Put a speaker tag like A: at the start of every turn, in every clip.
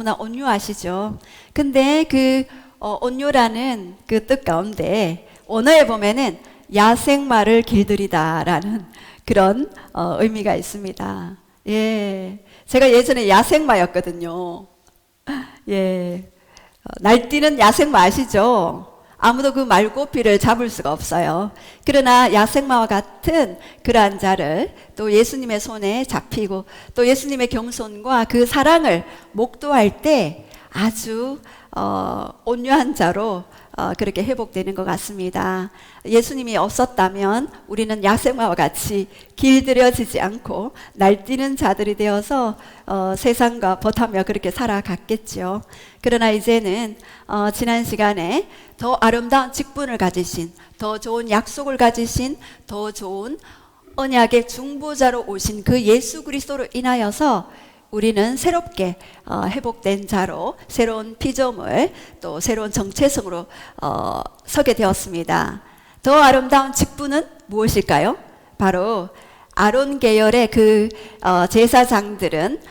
A: 너무나 온유하시죠. 근데 그 온유라는 그 뜻 가운데 원어에 보면은 야생마를 길들이다라는 그런 의미가 있습니다. 예, 제가 예전에 야생마였거든요. 예, 날뛰는 야생마 아시죠? 아무도 그 말고삐를 잡을 수가 없어요. 그러나 야생마와 같은 그러한 자를 또 예수님의 손에 잡히고 또 예수님의 겸손과 그 사랑을 목도할 때 아주 온유한 자로 그렇게 회복되는 것 같습니다. 예수님이 없었다면 우리는 야생마와 같이 길들여지지 않고 날뛰는 자들이 되어서 세상과 벗하며 그렇게 살아갔겠죠. 그러나 이제는 지난 시간에 더 아름다운 직분을 가지신, 더 좋은 약속을 가지신, 더 좋은 언약의 중보자로 오신 그 예수 그리스도로 인하여서 우리는 새롭게 회복된 자로 새로운 피조물 또 새로운 정체성으로 서게 되었습니다. 더 아름다운 직분은 무엇일까요? 바로 아론 계열의 그 제사장들은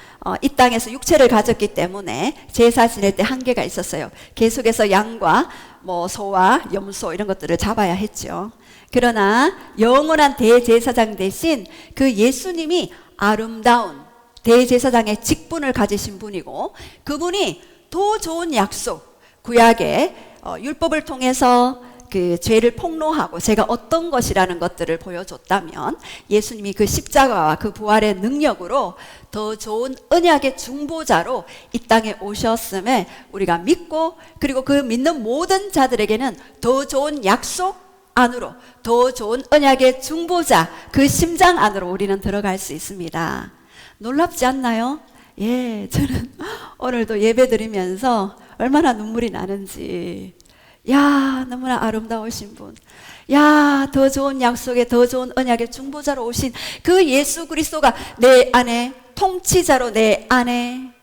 A: 이 땅에서 육체를 가졌기 때문에 제사 지낼 때 한계가 있었어요. 계속해서 양과 뭐 소와 염소 이런 것들을 잡아야 했죠. 그러나 영원한 대제사장 대신 그 예수님이 아름다운 대제사장의 직분을 가지신 분이고 그분이 더 좋은 약속, 구약의 율법을 통해서 그 죄를 폭로하고 제가 어떤 것이라는 것들을 보여줬다면 예수님이 그 십자가와 그 부활의 능력으로 더 좋은 언약의 중보자로 이 땅에 오셨음을 우리가 믿고 그리고 그 믿는 모든 자들에게는 더 좋은 약속 안으로 더 좋은 언약의 중보자 그 심장 안으로 우리는 들어갈 수 있습니다. 놀랍지 않나요? 예, 저는 오늘도 예배 드리면서 얼마나 눈물이 나는지. 야, 너무나 아름다우신 분. 야, 더 좋은 약속에 더 좋은 언약의 중보자로 오신 그 예수 그리스도가 내 안에 통치자로 내 안에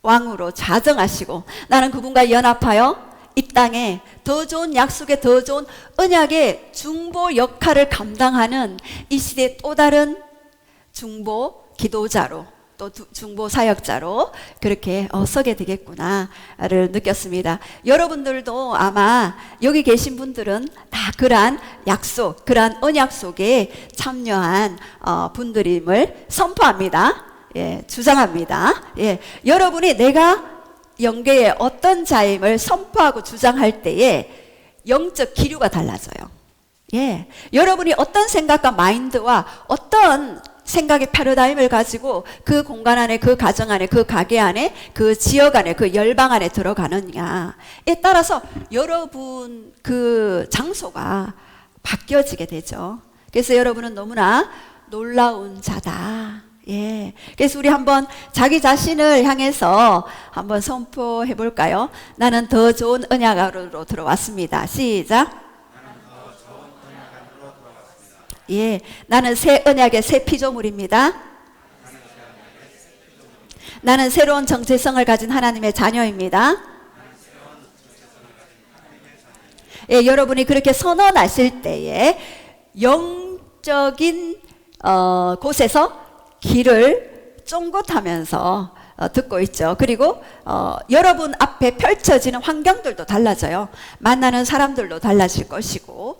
A: 왕으로 자정하시고 나는 그분과 연합하여 이 땅에 더 좋은 약속에 더 좋은 언약의 중보 역할을 감당하는 이 시대의 또 다른 중보 기도자로 또 중보 사역자로 그렇게 서게 되겠구나를 느꼈습니다. 여러분들도 아마 여기 계신 분들은 다 그러한 약속, 그러한 언약 속에 참여한 분들임을 선포합니다. 예, 주장합니다. 예, 여러분이 내가 영계의 어떤 자임을 선포하고 주장할 때에 영적 기류가 달라져요. 예, 여러분이 어떤 생각과 마인드와 어떤 생각의 패러다임을 가지고 그 공간 안에 그 가정 안에 그 가게 안에 그 지역 안에 그 열방 안에 들어가느냐에 따라서 여러분 그 장소가 바뀌어지게 되죠. 그래서 여러분은 너무나 놀라운 자다. 예. 그래서 우리 한번 자기 자신을 향해서 한번 선포해 볼까요? 나는 더 좋은 언약 안으로 들어왔습니다. 시작. 예, 나는 새 언약의 새 피조물입니다. 나는 새로운 정체성을 가진 하나님의 자녀입니다. 예, 여러분이 그렇게 선언하실 때에 영적인 곳에서 길을 쫑긋하면서 듣고 있죠. 그리고 여러분 앞에 펼쳐지는 환경들도 달라져요. 만나는 사람들도 달라질 것이고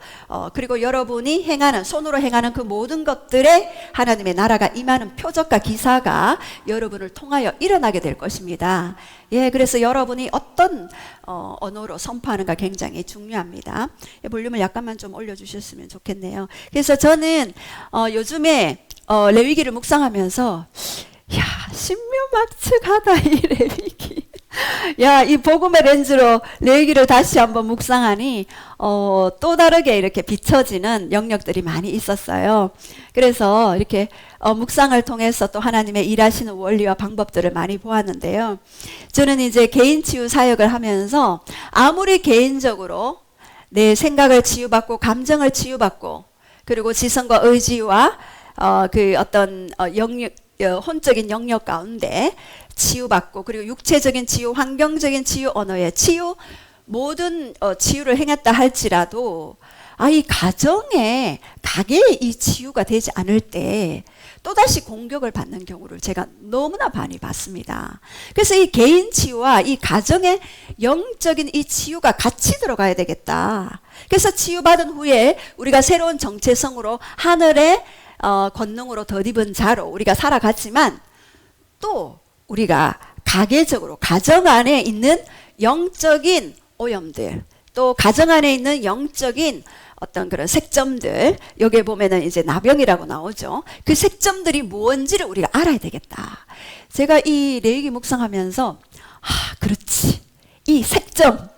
A: 그리고 여러분이 행하는 손으로 행하는 그 모든 것들에 하나님의 나라가 임하는 표적과 기사가 여러분을 통하여 일어나게 될 것입니다. 예, 그래서 여러분이 어떤 언어로 선포하는가 굉장히 중요합니다. 예, 볼륨을 약간만 좀 올려주셨으면 좋겠네요. 그래서 저는 요즘에 레위기를 묵상하면서 야, 신묘막측하다 이 레위기. 야, 이 복음의 렌즈로 레위기를 다시 한번 묵상하니 또 다르게 이렇게 비춰지는 영역들이 많이 있었어요. 그래서 이렇게 묵상을 통해서 또 하나님의 일하시는 원리와 방법들을 많이 보았는데요. 저는 이제 개인 치유 사역을 하면서 아무리 개인적으로 내 생각을 치유받고 감정을 치유받고 그리고 지성과 의지와 그 어떤 혼적인 영역 가운데 치유받고 그리고 육체적인 치유, 환경적인 치유, 언어의 치유 모든 치유를 행했다 할지라도 이 가정에, 가게에 이 치유가 되지 않을 때 또다시 공격을 받는 경우를 제가 너무나 많이 봤습니다. 그래서 이 개인 치유와 이 가정의 영적인 이 치유가 같이 들어가야 되겠다. 그래서 치유받은 후에 우리가 새로운 정체성으로 하늘의 권능으로 덧입은 자로 우리가 살아갔지만, 또 우리가 가계적으로 가정 안에 있는 영적인 오염들, 또 가정 안에 있는 영적인 어떤 그런 색점들, 여기에 보면은 이제 나병이라고 나오죠. 그 색점들이 뭔지를 우리가 알아야 되겠다. 제가 이 레위기 묵상하면서 그렇지, 이 색점,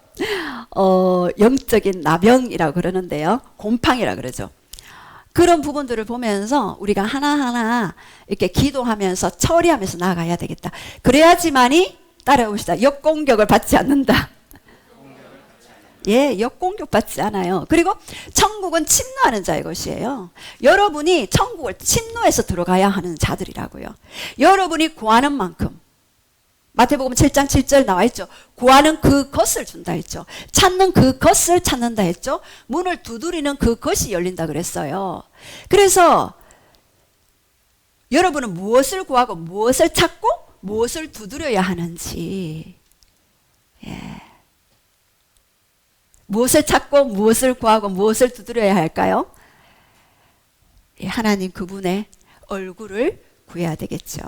A: 영적인 나병이라고 그러는데요, 곰팡이라 그러죠. 그런 부분들을 보면서 우리가 하나하나 이렇게 기도하면서 처리하면서 나아가야 되겠다. 그래야지만이, 따라오시다, 역공격을 받지 않는다. 예, 역공격 받지 않아요. 그리고 천국은 침노하는 자의 것이에요. 여러분이 천국을 침노해서 들어가야 하는 자들이라고요. 여러분이 구하는 만큼, 마태복음 7장 7절 나와 있죠. 구하는 그것을 준다 했죠. 찾는 그것을 찾는다 했죠. 문을 두드리는 그것이 열린다 그랬어요. 그래서 여러분은 무엇을 구하고 무엇을 찾고 무엇을 두드려야 하는지, 예. 무엇을 찾고 무엇을 구하고 무엇을 두드려야 할까요? 예, 하나님 그분의 얼굴을 구해야 되겠죠.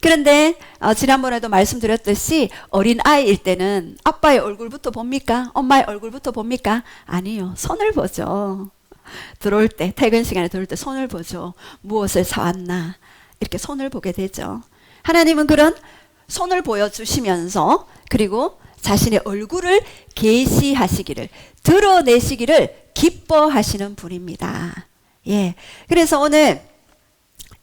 A: 그런데 지난번에도 말씀드렸듯이 어린아이일 때는 아빠의 얼굴부터 봅니까? 엄마의 얼굴부터 봅니까? 아니요. 손을 보죠. 들어올 때, 퇴근 시간에 들어올 때 손을 보죠. 무엇을 사왔나, 이렇게 손을 보게 되죠. 하나님은 그런 손을 보여주시면서, 그리고 자신의 얼굴을 계시하시기를, 드러내시기를 기뻐하시는 분입니다. 예. 그래서 오늘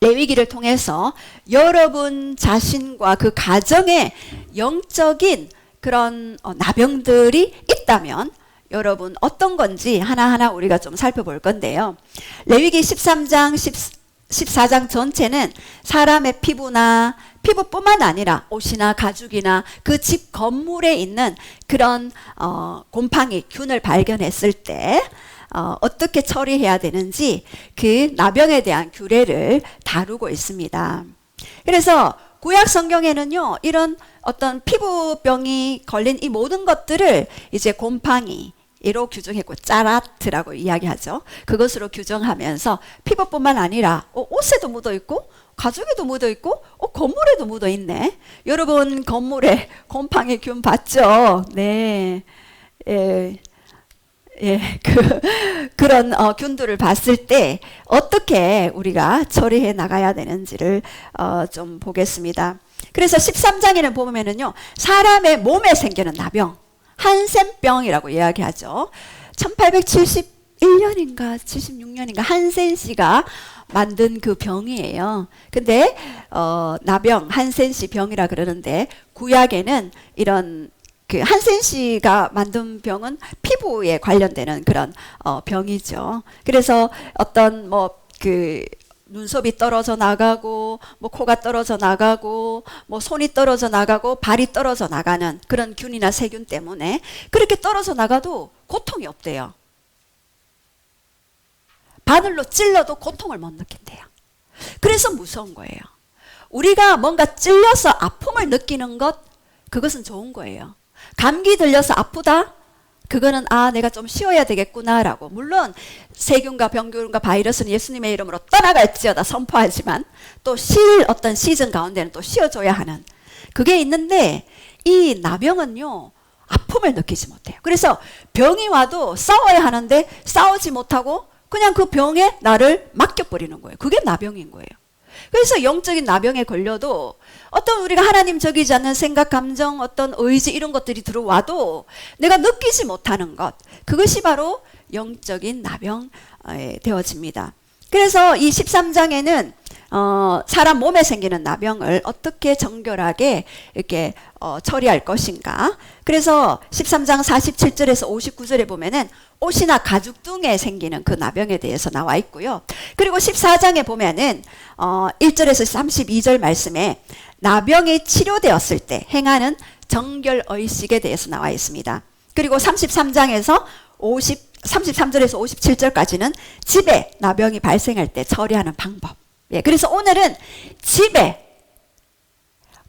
A: 레위기를 통해서 여러분 자신과 그 가정에 영적인 그런 나병들이 있다면 여러분 어떤 건지 하나하나 우리가 좀 살펴볼 건데요. 레위기 13장, 14장 전체는 사람의 피부나, 피부뿐만 아니라 옷이나 가죽이나 그 집 건물에 있는 그런 곰팡이, 균을 발견했을 때 어떻게 처리해야 되는지 그 나병에 대한 규례를 다루고 있습니다. 그래서 구약 성경에는요, 이런 어떤 피부병이 걸린 이 모든 것들을 이제 곰팡이로 규정했고, 짜라트라고 이야기하죠. 그것으로 규정하면서 피부뿐만 아니라 옷에도 묻어 있고 가죽에도 묻어 있고 건물에도 묻어 있네. 여러분 건물에 곰팡이 균 봤죠? 네. 그런 균들을 봤을 때 어떻게 우리가 처리해 나가야 되는지를 좀 보겠습니다. 그래서 13장에는 보면은요, 사람의 몸에 생기는 나병, 한센병이라고 이야기하죠. 1871년인가 76년인가 한센 씨가 만든 그 병이에요. 근데 나병, 한센 씨 병이라 그러는데, 구약에는 이런 그 한센 씨가 만든 병은 피부에 관련되는 그런 병이죠. 그래서 어떤 그 눈썹이 떨어져 나가고, 코가 떨어져 나가고, 손이 떨어져 나가고, 발이 떨어져 나가는 그런 균이나 세균 때문에 그렇게 떨어져 나가도 고통이 없대요. 바늘로 찔러도 고통을 못 느낀대요. 그래서 무서운 거예요. 우리가 뭔가 찔려서 아픔을 느끼는 것, 그것은 좋은 거예요. 감기 들려서 아프다? 그거는 내가 좀 쉬어야 되겠구나라고. 물론 세균과 병균과 바이러스는 예수님의 이름으로 떠나갈지어다 선포하지만, 또 쉴 어떤 시즌 가운데는 또 쉬어줘야 하는 그게 있는데, 이 나병은요, 아픔을 느끼지 못해요. 그래서 병이 와도 싸워야 하는데 싸우지 못하고 그냥 그 병에 나를 맡겨버리는 거예요. 그게 나병인 거예요. 그래서 영적인 나병에 걸려도 어떤 우리가 하나님적이지 않는 생각, 감정, 어떤 의지 이런 것들이 들어와도 내가 느끼지 못하는 것, 그것이 바로 영적인 나병 되어집니다. 그래서 이 13장에는 사람 몸에 생기는 나병을 어떻게 정결하게 이렇게 처리할 것인가. 그래서 13장 47절에서 59절에 보면은 옷이나 가죽 등에 생기는 그 나병에 대해서 나와 있고요. 그리고 14장에 보면은 1절에서 32절 말씀에 나병이 치료되었을 때 행하는 정결의식에 대해서 나와 있습니다. 그리고 33장에서 33절에서 57절까지는 집에 나병이 발생할 때 처리하는 방법. 예, 그래서 오늘은 집에,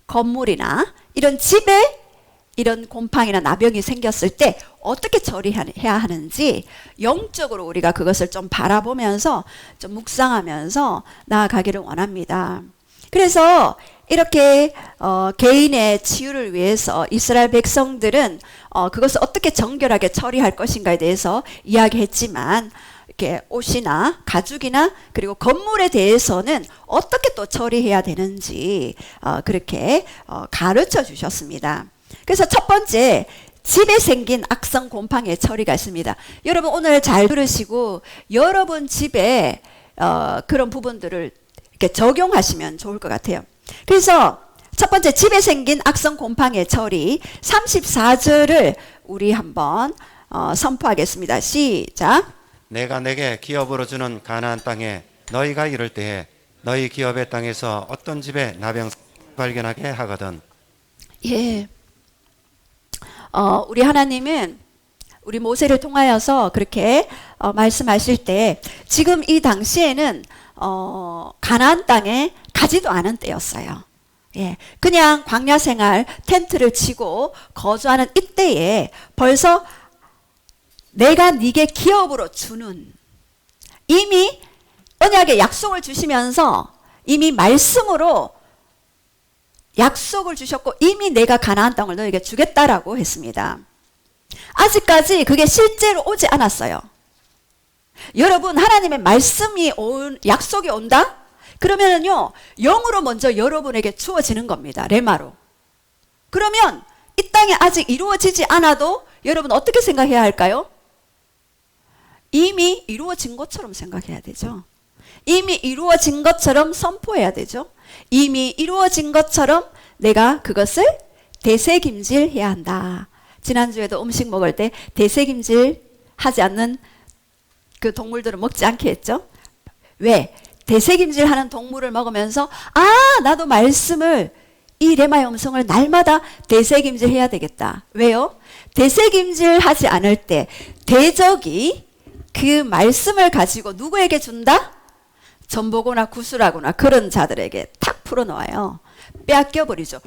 A: 건물이나 이런 집에 이런 곰팡이나 나병이 생겼을 때 어떻게 처리해야 하는지 영적으로 우리가 그것을 좀 바라보면서 좀 묵상하면서 나아가기를 원합니다. 그래서 이렇게 개인의 치유를 위해서 이스라엘 백성들은 그것을 어떻게 정결하게 처리할 것인가에 대해서 이야기했지만, 이렇게 옷이나 가죽이나 그리고 건물에 대해서는 어떻게 또 처리해야 되는지 그렇게 가르쳐 주셨습니다. 그래서 첫 번째, 집에 생긴 악성 곰팡이의 처리가 있습니다. 여러분 오늘 잘 들으시고 여러분 집에 그런 부분들을 이렇게 적용하시면 좋을 것 같아요. 그래서 첫 번째, 집에 생긴 악성 곰팡이의 처리 34절을 우리 한번 선포하겠습니다. 시작.
B: 내가 내게 기업으로 주는 가나안 땅에 너희가 이를 때에 너희 기업의 땅에서 어떤 집에 나병 발견하게 하거든.
A: 예. 우리 하나님은 우리 모세를 통하여서 그렇게 말씀하실 때 지금 이 당시에는 가나안 땅에 가지도 않은 때였어요. 예, 그냥 광야 생활 텐트를 치고 거주하는 이때에 벌써 내가 네게 기업으로 주는, 이미 언약의 약속을 주시면서 이미 말씀으로 약속을 주셨고 이미 내가 가나안 땅을 너에게 주겠다라고 했습니다. 아직까지 그게 실제로 오지 않았어요. 여러분, 하나님의 말씀이 약속이 온다? 그러면은요, 영으로 먼저 여러분에게 주어지는 겁니다. 레마로. 그러면 이 땅에 아직 이루어지지 않아도 여러분 어떻게 생각해야 할까요? 이미 이루어진 것처럼 생각해야 되죠. 이미 이루어진 것처럼 선포해야 되죠. 이미 이루어진 것처럼 내가 그것을 되새김질해야 한다. 지난주에도 음식 먹을 때 되새김질 하지 않는 그 동물들은 먹지 않게 했죠. 왜? 되새김질하는 동물을 먹으면서 나도 말씀을, 이 레마의 음성을 날마다 되새김질해야 되겠다. 왜요? 되새김질하지 않을 때 대적이 그 말씀을 가지고 누구에게 준다? 전보거나 구술하거나 그런 자들에게 탁 풀어놓아요. 빼앗겨버리죠.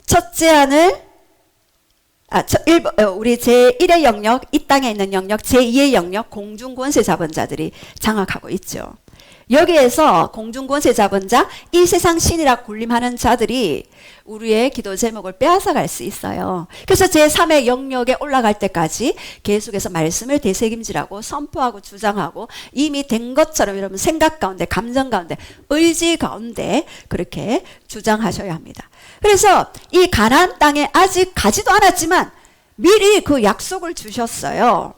A: 첫째 안을 우리 제1의 영역, 이 땅에 있는 영역, 제2의 영역, 공중권세 잡은 자들이 장악하고 있죠. 여기에서 공중권세 잡은 자, 이 세상 신이라 군림하는 자들이 우리의 기도 제목을 빼앗아 갈 수 있어요. 그래서 제3의 영역에 올라갈 때까지 계속해서 말씀을 되새김질하고 선포하고 주장하고 이미 된 것처럼 여러분 생각 가운데, 감정 가운데, 의지 가운데 그렇게 주장하셔야 합니다. 그래서 이 가나안 땅에 아직 가지도 않았지만 미리 그 약속을 주셨어요.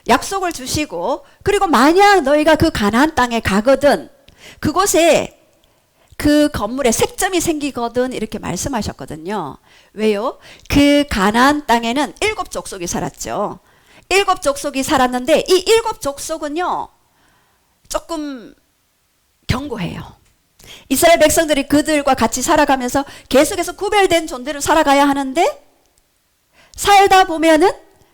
A: 약속을 주시고, 그리고 만약 너희가 그 가나안 땅에 가거든, 그곳에 그 건물에 색점이 생기거든, 이렇게 말씀하셨거든요. 왜요? 그 가나안 땅에는 7족속이 살았죠. 7족속이 살았는데 이 7족속은요 조금 견고해요. 이스라엘 백성들이 그들과 같이 살아가면서 계속해서 구별된 존재로 살아가야 하는데, 살다 보면은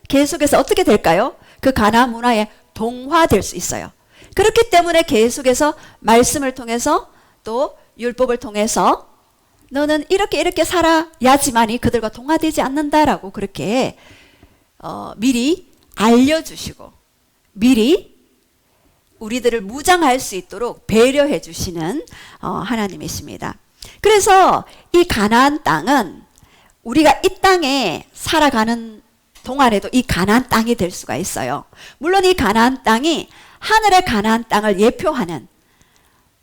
A: 계속해서 어떻게 될까요? 그 가나안 문화에 동화될 수 있어요. 그렇기 때문에 계속해서 말씀을 통해서 또 율법을 통해서 너는 이렇게 살아야지만이 그들과 동화되지 않는다라고 그렇게 미리 알려주시고 미리 우리들을 무장할 수 있도록 배려해 주시는 하나님이십니다. 그래서 이 가나안 땅은 우리가 이 땅에 살아가는 동안에도 이 가나안 땅이 될 수가 있어요. 물론 이 가나안 땅이 하늘의 가나안 땅을 예표하는,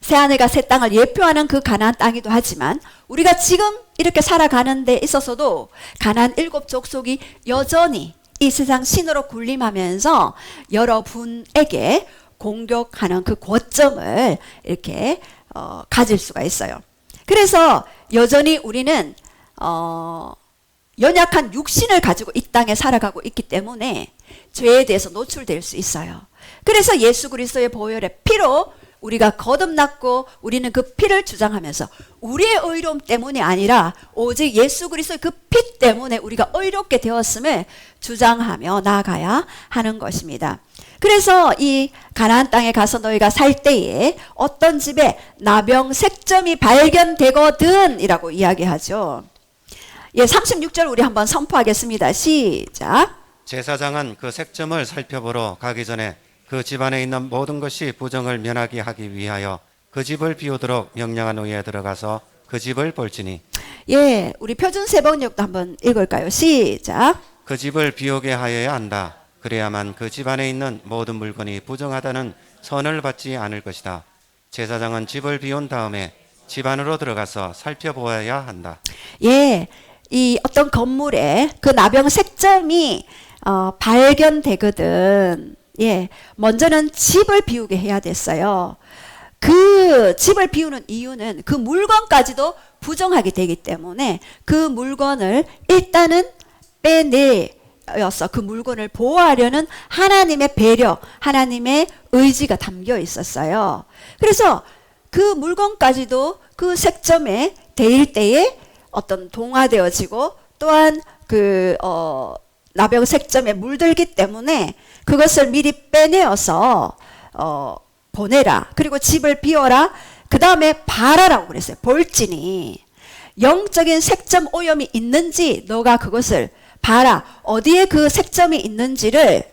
A: 새하늘과 새 땅을 예표하는 그 가나안 땅이기도 하지만 우리가 지금 이렇게 살아가는 데 있어서도 가나안 7족속이 여전히 이 세상 신으로 군림하면서 여러분에게 공격하는 그 고점을 이렇게 가질 수가 있어요. 그래서 여전히 우리는 연약한 육신을 가지고 이 땅에 살아가고 있기 때문에 죄에 대해서 노출될 수 있어요. 그래서 예수 그리스도의 보혈의 피로 우리가 거듭났고 우리는 그 피를 주장하면서 우리의 의로움 때문이 아니라 오직 예수 그리스도의 그 피 때문에 우리가 의롭게 되었음을 주장하며 나아가야 하는 것입니다. 그래서 이 가나안 땅에 가서 너희가 살 때에 어떤 집에 나병 색점이 발견되거든 이라고 이야기하죠. 예, 36절 우리 한번 선포하겠습니다. 시작.
B: 제사장은 그 색점을 살펴보러 가기 전에 그 집안에 있는 모든 것이 부정을 면하게 하기 위하여 그 집을 비우도록 명령한 후에 들어가서 그 집을 볼지니.
A: 예, 우리 표준 세번역도 한번 읽을까요? 시작.
B: 그 집을 비우게 하여야 한다. 그래야만 그 집안에 있는 모든 물건이 부정하다는 선을 받지 않을 것이다. 제사장은 집을 비운 다음에 집 안으로 들어가서 살펴보아야 한다.
A: 예, 이 어떤 건물에 그 나병 색점이 발견되거든. 예, 먼저는 집을 비우게 해야 됐어요. 그 집을 비우는 이유는 그 물건까지도 부정하게 되기 때문에 그 물건을 일단은 빼내어서 그 물건을 보호하려는 하나님의 배려, 하나님의 의지가 담겨 있었어요. 그래서 그 물건까지도 그 색점에 대일 때에 어떤 동화되어지고 또한 그 나병 색점에 물들기 때문에 그것을 미리 빼내어서 보내라. 그리고 집을 비워라. 그 다음에 봐라라고 그랬어요. 볼지니 영적인 색점 오염이 있는지 너가 그것을 봐라. 어디에 그 색점이 있는지를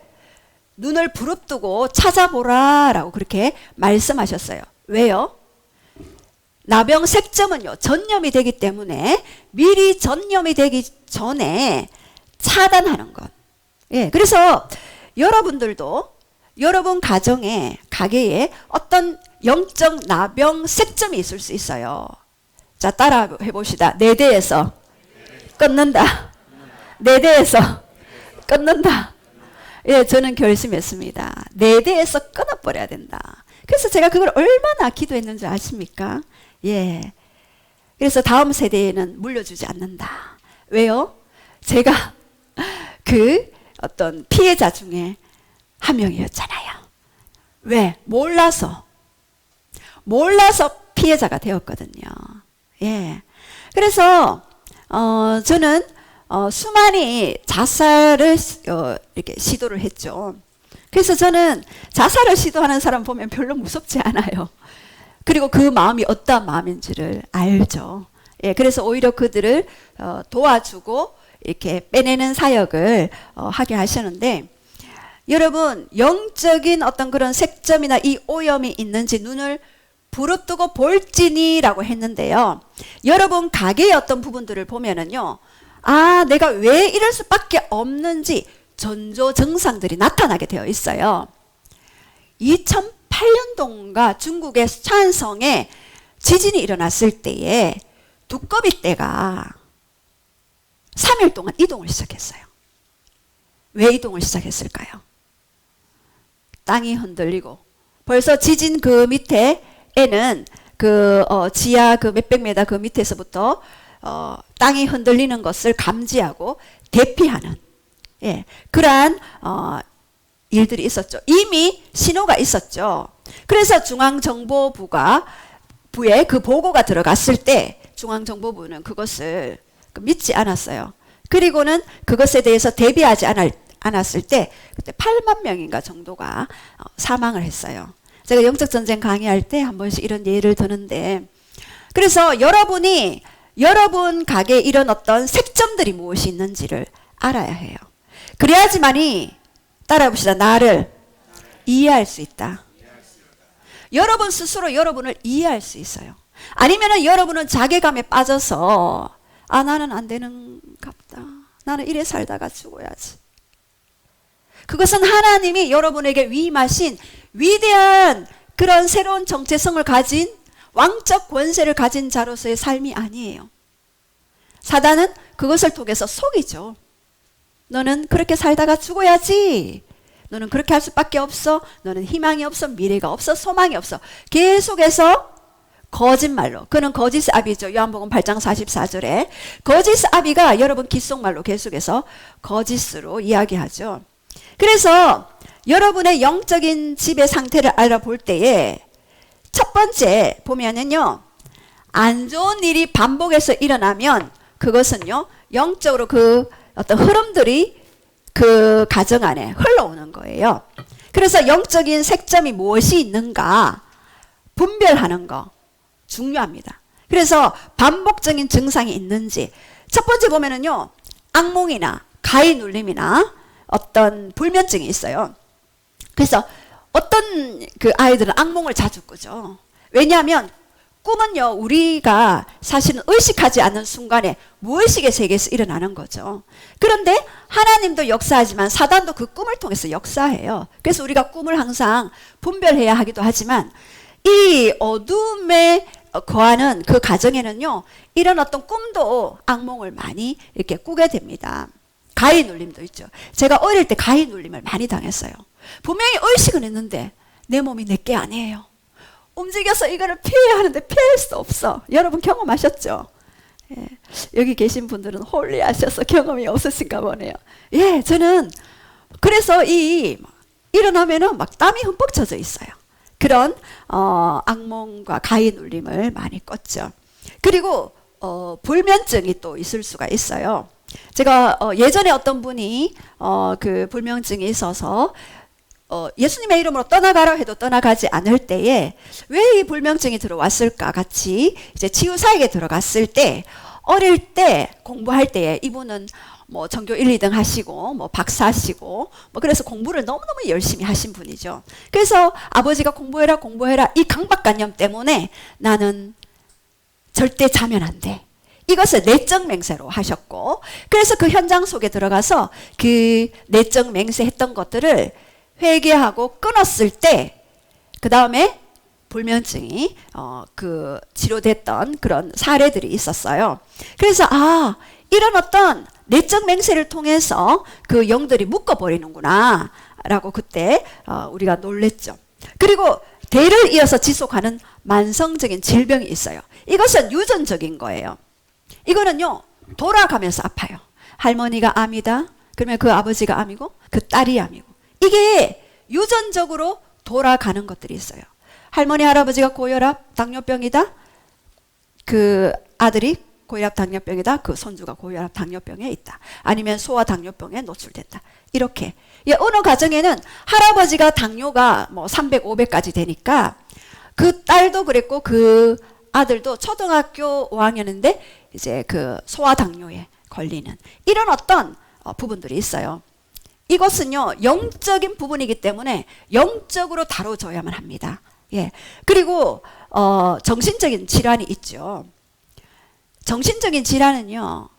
A: 눈을 부릅뜨고 찾아보라 라고 그렇게 말씀하셨어요. 왜요? 나병 색점은요 전염이 되기 때문에 미리 전염이 되기 전에 차단하는 것. 예, 그래서 여러분들도 여러분 가정에 가게에 어떤 영적 나병 색점이 있을 수 있어요. 자, 따라 해봅시다. 내 대에서 끊는다. 내 대에서 끊는다. 예, 저는 결심했습니다. 내 대에서 끊어버려야 된다. 그래서 제가 그걸 얼마나 기도했는지 아십니까? 예. 그래서 다음 세대에는 물려주지 않는다. 왜요? 제가 그 어떤 피해자 중에 한 명이었잖아요. 왜? 몰라서 피해자가 되었거든요. 예. 그래서 저는 수많이 자살을 이렇게 시도를 했죠. 그래서 저는 자살을 시도하는 사람 보면 별로 무섭지 않아요. 그리고 그 마음이 어떠한 마음인지를 알죠. 예, 그래서 오히려 그들을 도와주고 이렇게 빼내는 사역을 하게 하시는데, 여러분 영적인 어떤 그런 색점이나 이 오염이 있는지 눈을 부릅뜨고 볼지니라고 했는데요. 여러분 가게의 어떤 부분들을 보면은요, 아, 내가 왜 이럴 수밖에 없는지 전조 증상들이 나타나게 되어 있어요. 2008년도인가 중국의 찬성에 지진이 일어났을 때에 두꺼비 떼가 3일 동안 이동을 시작했어요. 왜 이동을 시작했을까요? 땅이 흔들리고 벌써 지진 그 밑에에는 그 지하 그 몇백 메다 그 밑에서부터 땅이 흔들리는 것을 감지하고 대피하는, 예, 그러한 일들이 있었죠. 이미 신호가 있었죠. 그래서 중앙정보부에 그 보고가 들어갔을 때 중앙정보부는 그것을 믿지 않았어요. 그리고는 그것에 대해서 대비하지 않았을 때 그때 8만 명인가 정도가 사망을 했어요. 제가 영적전쟁 강의할 때 한 번씩 이런 예를 드는데, 그래서 여러분이 여러분 가게에 이런 어떤 색점들이 무엇이 있는지를 알아야 해요. 그래야지만이, 따라해봅시다, 나를 이해할 수 있다. 여러분 스스로 여러분을 이해할 수 있어요. 아니면은 여러분은 자괴감에 빠져서 아, 나는 안 되는갑다. 나는 이래 살다가 죽어야지. 그것은 하나님이 여러분에게 위임하신 위대한 그런 새로운 정체성을 가진 왕적 권세를 가진 자로서의 삶이 아니에요. 사단은 그것을 통해서 속이죠. 너는 그렇게 살다가 죽어야지. 너는 그렇게 할 수밖에 없어. 너는 희망이 없어. 미래가 없어. 소망이 없어. 계속해서 거짓말로, 그는 거짓 아비죠. 요한복음 8장 44절에 거짓 아비가 여러분 귓속말로 계속해서 거짓으로 이야기하죠. 그래서 여러분의 영적인 집의 상태를 알아볼 때에 첫 번째 보면은요, 안 좋은 일이 반복해서 일어나면 그것은요, 영적으로 그 어떤 흐름들이 그 가정 안에 흘러오는 거예요. 그래서 영적인 색점이 무엇이 있는가 분별하는 거 중요합니다. 그래서 반복적인 증상이 있는지, 첫 번째 보면은요, 악몽이나 가위 눌림이나 어떤 불면증이 있어요. 그래서 어떤 그 아이들은 악몽을 자주 꾸죠. 왜냐하면 꿈은요, 우리가 사실은 의식하지 않는 순간에 무의식의 세계에서 일어나는 거죠. 그런데 하나님도 역사하지만 사단도 그 꿈을 통해서 역사해요. 그래서 우리가 꿈을 항상 분별해야 하기도 하지만, 이 어둠에 거하는 그 가정에는요, 이런 어떤 꿈도 악몽을 많이 이렇게 꾸게 됩니다. 가위 눌림도 있죠. 제가 어릴 때 가위 눌림을 많이 당했어요. 분명히 의식은 했는데 내 몸이 내게 아니에요. 움직여서 이거를 피해야 하는데 피할 수 없어. 여러분 경험하셨죠? 예. 여기 계신 분들은 홀리하셔서 경험이 없으신가 보네요. 예, 저는 그래서 일어나면은 막 땀이 흠뻑 젖어 있어요. 그런 악몽과 가위 눌림을 많이 꿨죠. 그리고 불면증이 또 있을 수가 있어요. 제가 예전에 어떤 분이 그 불면증이 있어서 예수님의 이름으로 떠나가라 해도 떠나가지 않을 때에 왜 이 불면증이 들어왔을까 같이 이제 치유사역에 들어갔을 때, 어릴 때 공부할 때에 이분은 뭐 전교 1, 2등 하시고 뭐 박사시고 뭐 그래서 공부를 너무너무 열심히 하신 분이죠. 그래서 아버지가 공부해라 공부해라 이 강박관념 때문에 나는 절대 자면 안 돼, 이것을 내적 맹세로 하셨고, 그래서 그 현장 속에 들어가서 그 내적 맹세했던 것들을 회개하고 끊었을 때 그 다음에 불면증이 그 치료됐던 그런 사례들이 있었어요. 그래서 이런 어떤 내적 맹세를 통해서 그 영들이 묶어버리는구나 라고 그때 우리가 놀랬죠. 그리고 대를 이어서 지속하는 만성적인 질병이 있어요. 이것은 유전적인 거예요. 이거는요, 돌아가면서 아파요. 할머니가 암이다 그러면 그 아버지가 암이고 그 딸이 암이고, 이게 유전적으로 돌아가는 것들이 있어요. 할머니 할아버지가 고혈압 당뇨병이다, 그 아들이 고혈압 당뇨병이다, 그 손주가 고혈압 당뇨병에 있다, 아니면 소아 당뇨병에 노출됐다. 이렇게 어느 가정에는 할아버지가 당뇨가 뭐 300, 500까지 되니까 그 딸도 그랬고 그 아들도 초등학교 5학년인데 이제 그 소아 당뇨에 걸리는 이런 어떤 부분들이 있어요. 이것은요, 영적인 부분이기 때문에 영적으로 다뤄줘야만 합니다. 예. 그리고 정신적인 질환이 있죠. 정신적인 질환은요,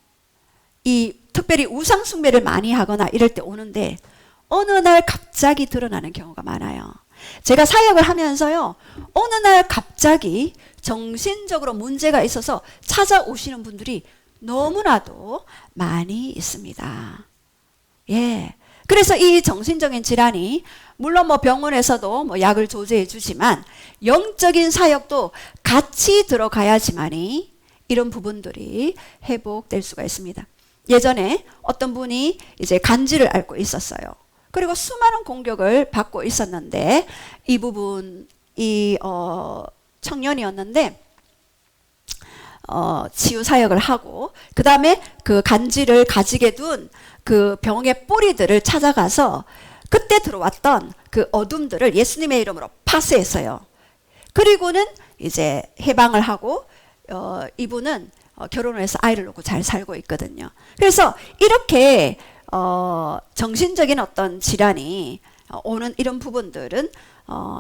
A: 이 특별히 우상 숭배를 많이 하거나 이럴 때 오는데 어느 날 갑자기 드러나는 경우가 많아요. 제가 사역을 하면서요, 어느 날 갑자기 정신적으로 문제가 있어서 찾아오시는 분들이 너무나도 많이 있습니다. 예. 그래서 이 정신적인 질환이 물론 뭐 병원에서도 뭐 약을 조제해 주지만 영적인 사역도 같이 들어가야지만이 이런 부분들이 회복될 수가 있습니다. 예전에 어떤 분이 이제 간질을 앓고 있었어요. 그리고 수많은 공격을 받고 있었는데 이 부분 청년이었는데 치유 사역을 하고 그 다음에 그 간질을 가지게 둔 그 병의 뿌리들을 찾아가서 그때 들어왔던 그 어둠들을 예수님의 이름으로 파쇄했어요. 그리고는 이제 해방을 하고 이분은 결혼을 해서 아이를 놓고 잘 살고 있거든요. 그래서 이렇게 정신적인 어떤 질환이 오는 이런 부분들은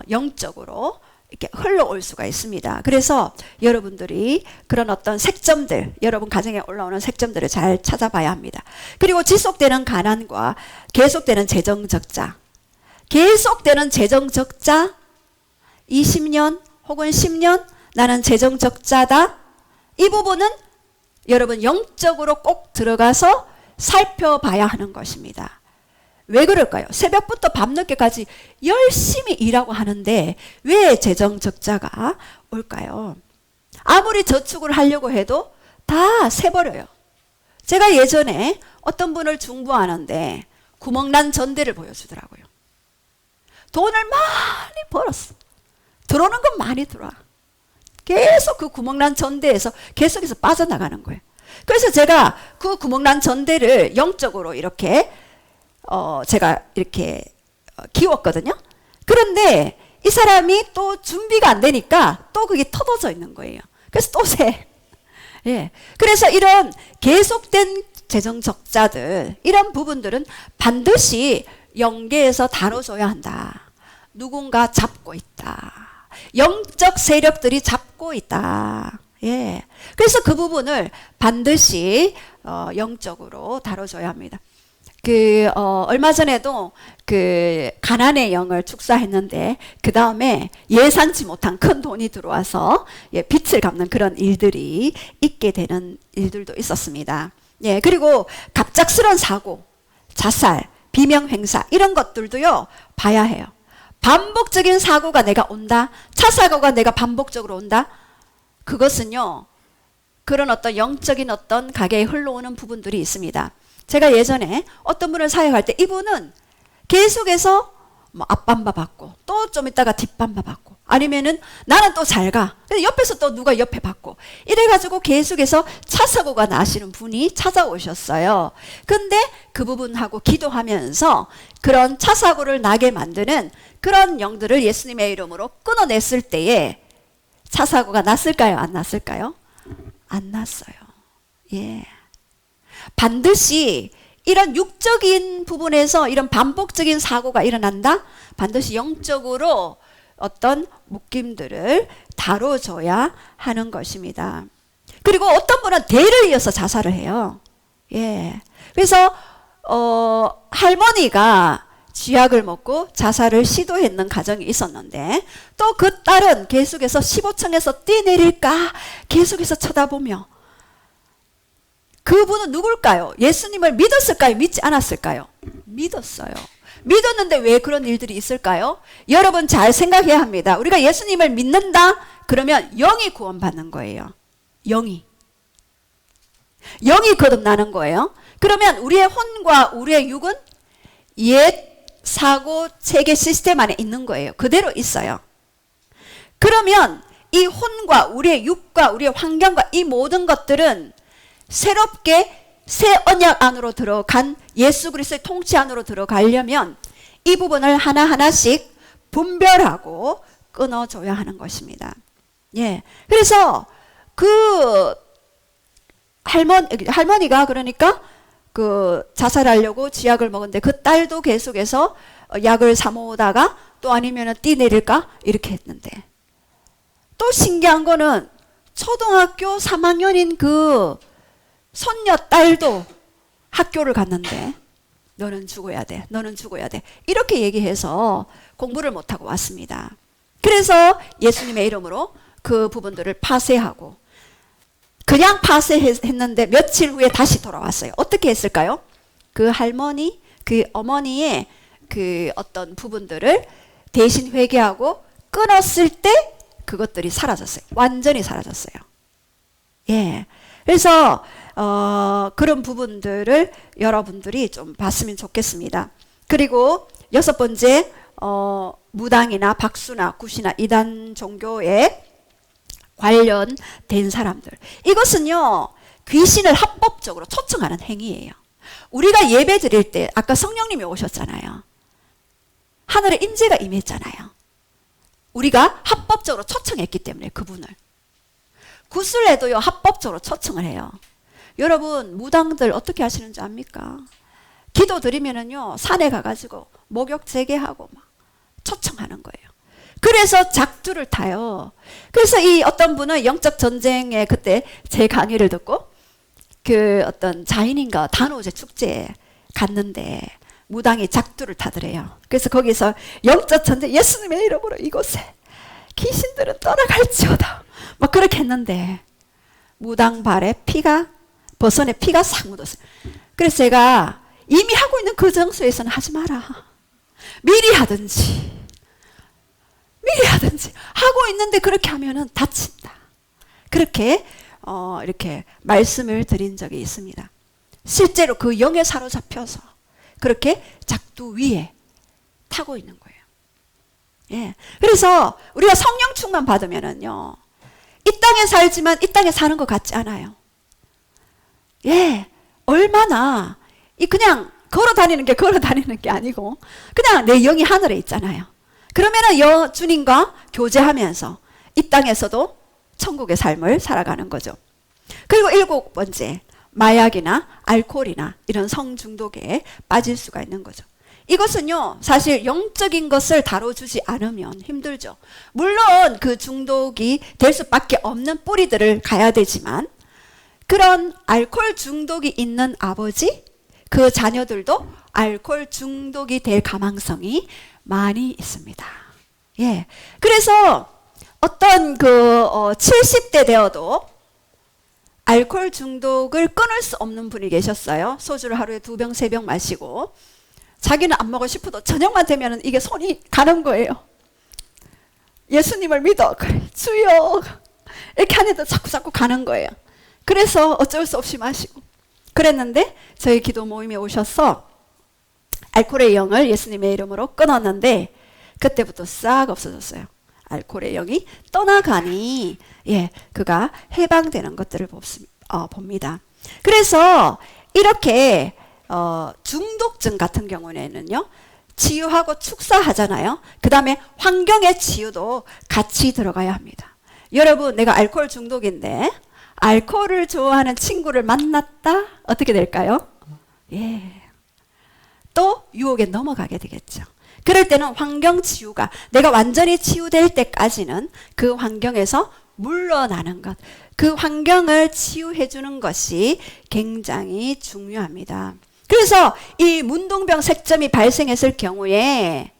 A: 영적으로 이렇게 흘러올 수가 있습니다. 그래서 여러분들이 그런 어떤 색점들, 여러분 가정에 올라오는 색점들을 잘 찾아봐야 합니다. 그리고 지속되는 가난과 계속되는 재정 적자, 계속되는 재정 적자, 20년 혹은 10년 나는 재정 적자다. 이 부분은 여러분 영적으로 꼭 들어가서 살펴봐야 하는 것입니다. 왜 그럴까요? 새벽부터 밤늦게까지 열심히 일하고 하는데 왜 재정 적자가 올까요? 아무리 저축을 하려고 해도 다 새버려요. 제가 예전에 어떤 분을 중보하는데 구멍난 전대를 보여주더라고요. 돈을 많이 벌었어. 들어오는 건 많이 들어와. 계속 그 구멍난 전대에서 계속해서 빠져나가는 거예요. 그래서 제가 그 구멍난 전대를 영적으로 이렇게 제가 이렇게 키웠거든요. 그런데 이 사람이 또 준비가 안 되니까 또 그게 터져져 있는 거예요. 그래서 또 새. 예. 그래서 이런 계속된 재정 적자들, 이런 부분들은 반드시 영계에서 다뤄줘야 한다. 누군가 잡고 있다. 영적 세력들이 잡고 있다. 예. 그래서 그 부분을 반드시 영적으로 다뤄줘야 합니다. 얼마 전에도 가난의 영을 축사했는데, 그 다음에 예상치 못한 큰 돈이 들어와서 빚을 갚는 그런 일들이 있게 되는 일들도 있었습니다. 예, 그리고 갑작스러운 사고, 자살, 비명행사, 이런 것들도요, 봐야 해요. 반복적인 사고가 내가 온다, 차 사고가 내가 반복적으로 온다, 그것은요, 그런 어떤 영적인 어떤 가게에 흘러오는 부분들이 있습니다. 제가 예전에 어떤 분을 사역할 때 이분은 계속해서 뭐 앞밤바 받고 또 좀 있다가 뒷밤바 받고 아니면은 나는 또 잘 가. 근데 옆에서 또 누가 옆에 받고 이래가지고 계속해서 차 사고가 나시는 분이 찾아오셨어요. 근데 그 부분하고 기도하면서 그런 차 사고를 나게 만드는 그런 영들을 예수님의 이름으로 끊어냈을 때에 차 사고가 났을까요? 안 났을까요? 안 났어요. 예. 반드시 이런 육적인 부분에서 이런 반복적인 사고가 일어난다? 반드시 영적으로 어떤 묶임들을 다뤄줘야 하는 것입니다. 그리고 어떤 분은 대를 이어서 자살을 해요. 예. 그래서 할머니가 쥐약을 먹고 자살을 시도했는 가정이 있었는데 또 그 딸은 계속해서 15층에서 뛰내릴까 계속해서 쳐다보며, 그분은 누굴까요? 예수님을 믿었을까요? 믿지 않았을까요? 믿었어요. 믿었는데 왜 그런 일들이 있을까요? 여러분 잘 생각해야 합니다. 우리가 예수님을 믿는다? 그러면 영이 구원받는 거예요. 영이 거듭나는 거예요. 그러면 우리의 혼과 우리의 육은 옛 사고 체계 시스템 안에 있는 거예요. 그대로 있어요. 그러면 이 혼과 우리의 육과 우리의 환경과 이 모든 것들은 새롭게 새 언약 안으로 들어간 예수 그리스도의 통치 안으로 들어가려면 이 부분을 하나하나씩 분별하고 끊어줘야 하는 것입니다. 예. 그래서 그 할머니가 그러니까 자살하려고 쥐약을 먹었는데 그 딸도 계속해서 약을 사 먹다가 또 아니면 뛰내릴까 이렇게 했는데, 또 신기한 거는 초등학교 3학년인 그 손녀 딸도 학교를 갔는데 너는 죽어야 돼, 너는 죽어야 돼 이렇게 얘기해서 공부를 못하고 왔습니다. 그래서 예수님의 이름으로 그 부분들을 파쇄하고, 그냥 파쇄했는데 며칠 후에 다시 돌아왔어요. 어떻게 했을까요? 그 할머니, 그 어머니의 그 어떤 부분들을 대신 회개하고 끊었을 때 그것들이 사라졌어요. 완전히 사라졌어요. 예. 그래서 그런 부분들을 여러분들이 좀 봤으면 좋겠습니다. 그리고 6번째, 무당이나 박수나 굿이나 이단 종교에 관련된 사람들, 이것은요 귀신을 합법적으로 초청하는 행위예요. 우리가 예배 드릴 때 아까 성령님이 오셨잖아요. 하늘에 임재가 임했잖아요. 우리가 합법적으로 초청했기 때문에 그분을. 굿을 해도요 합법적으로 초청을 해요. 여러분 무당들 어떻게 하시는지 압니까? 기도 드리면은요 산에 가가지고 목욕 재개하고 막 초청하는 거예요. 그래서 작두를 타요. 그래서 이 어떤 분은 영적 전쟁에 그때 제 강의를 듣고 그 어떤 자인인가 단오제 축제에 갔는데 무당이 작두를 타더래요. 그래서 거기서 영적 전쟁 예수님의 이름으로 이곳에 귀신들은 떠나갈지어다 막 그렇게 했는데 무당 발에 버선에 피가 싹 묻었어요. 그래서 제가 이미 하고 있는 그 장소에서는 하지 마라. 미리 하든지 하고 있는데 그렇게 하면은 다친다. 그렇게 이렇게 말씀을 드린 적이 있습니다. 실제로 그 영에 사로잡혀서 그렇게 작두 위에 타고 있는 거예요. 예. 그래서 우리가 성령 충만 받으면은요, 이 땅에 살지만 이 땅에 사는 것 같지 않아요. 예. 얼마나, 그냥 걸어 다니는 게 아니고, 그냥 내 영이 하늘에 있잖아요. 그러면은 주님과 교제하면서 이 땅에서도 천국의 삶을 살아가는 거죠. 그리고 7번째, 마약이나 알코올이나 이런 성중독에 빠질 수가 있는 거죠. 이것은요, 사실 영적인 것을 다뤄주지 않으면 힘들죠. 물론 그 중독이 될 수밖에 없는 뿌리들을 가야 되지만, 그런 알코올 중독이 있는 아버지, 그 자녀들도 알코올 중독이 될 가망성이 많이 있습니다. 예. 그래서 어떤 70대 되어도 알코올 중독을 끊을 수 없는 분이 계셨어요. 소주를 하루에 2병, 3병 마시고, 자기는 안 먹고 싶어도 저녁만 되면 이게 손이 가는 거예요. 예수님을 믿어. 그래, 주여. 이렇게 하는데 자꾸 가는 거예요. 그래서 어쩔 수 없이 마시고. 그랬는데 저희 기도 모임에 오셔서 알코올의 영을 예수님의 이름으로 끊었는데 그때부터 싹 없어졌어요. 알코올의 영이 떠나가니 그가 해방되는 것들을 봅니다. 그래서 이렇게 중독증 같은 경우에는요, 치유하고 축사하잖아요. 그 다음에 환경의 치유도 같이 들어가야 합니다. 여러분, 내가 알코올 중독인데 알코올을 좋아하는 친구를 만났다? 어떻게 될까요? 또 유혹에 넘어가게 되겠죠. 그럴 때는 환경 치유가, 내가 완전히 치유될 때까지는 그 환경에서 물러나는 것, 그 환경을 치유해 주는 것이 굉장히 중요합니다. 그래서 이 문둥병 색점이 발생했을 경우에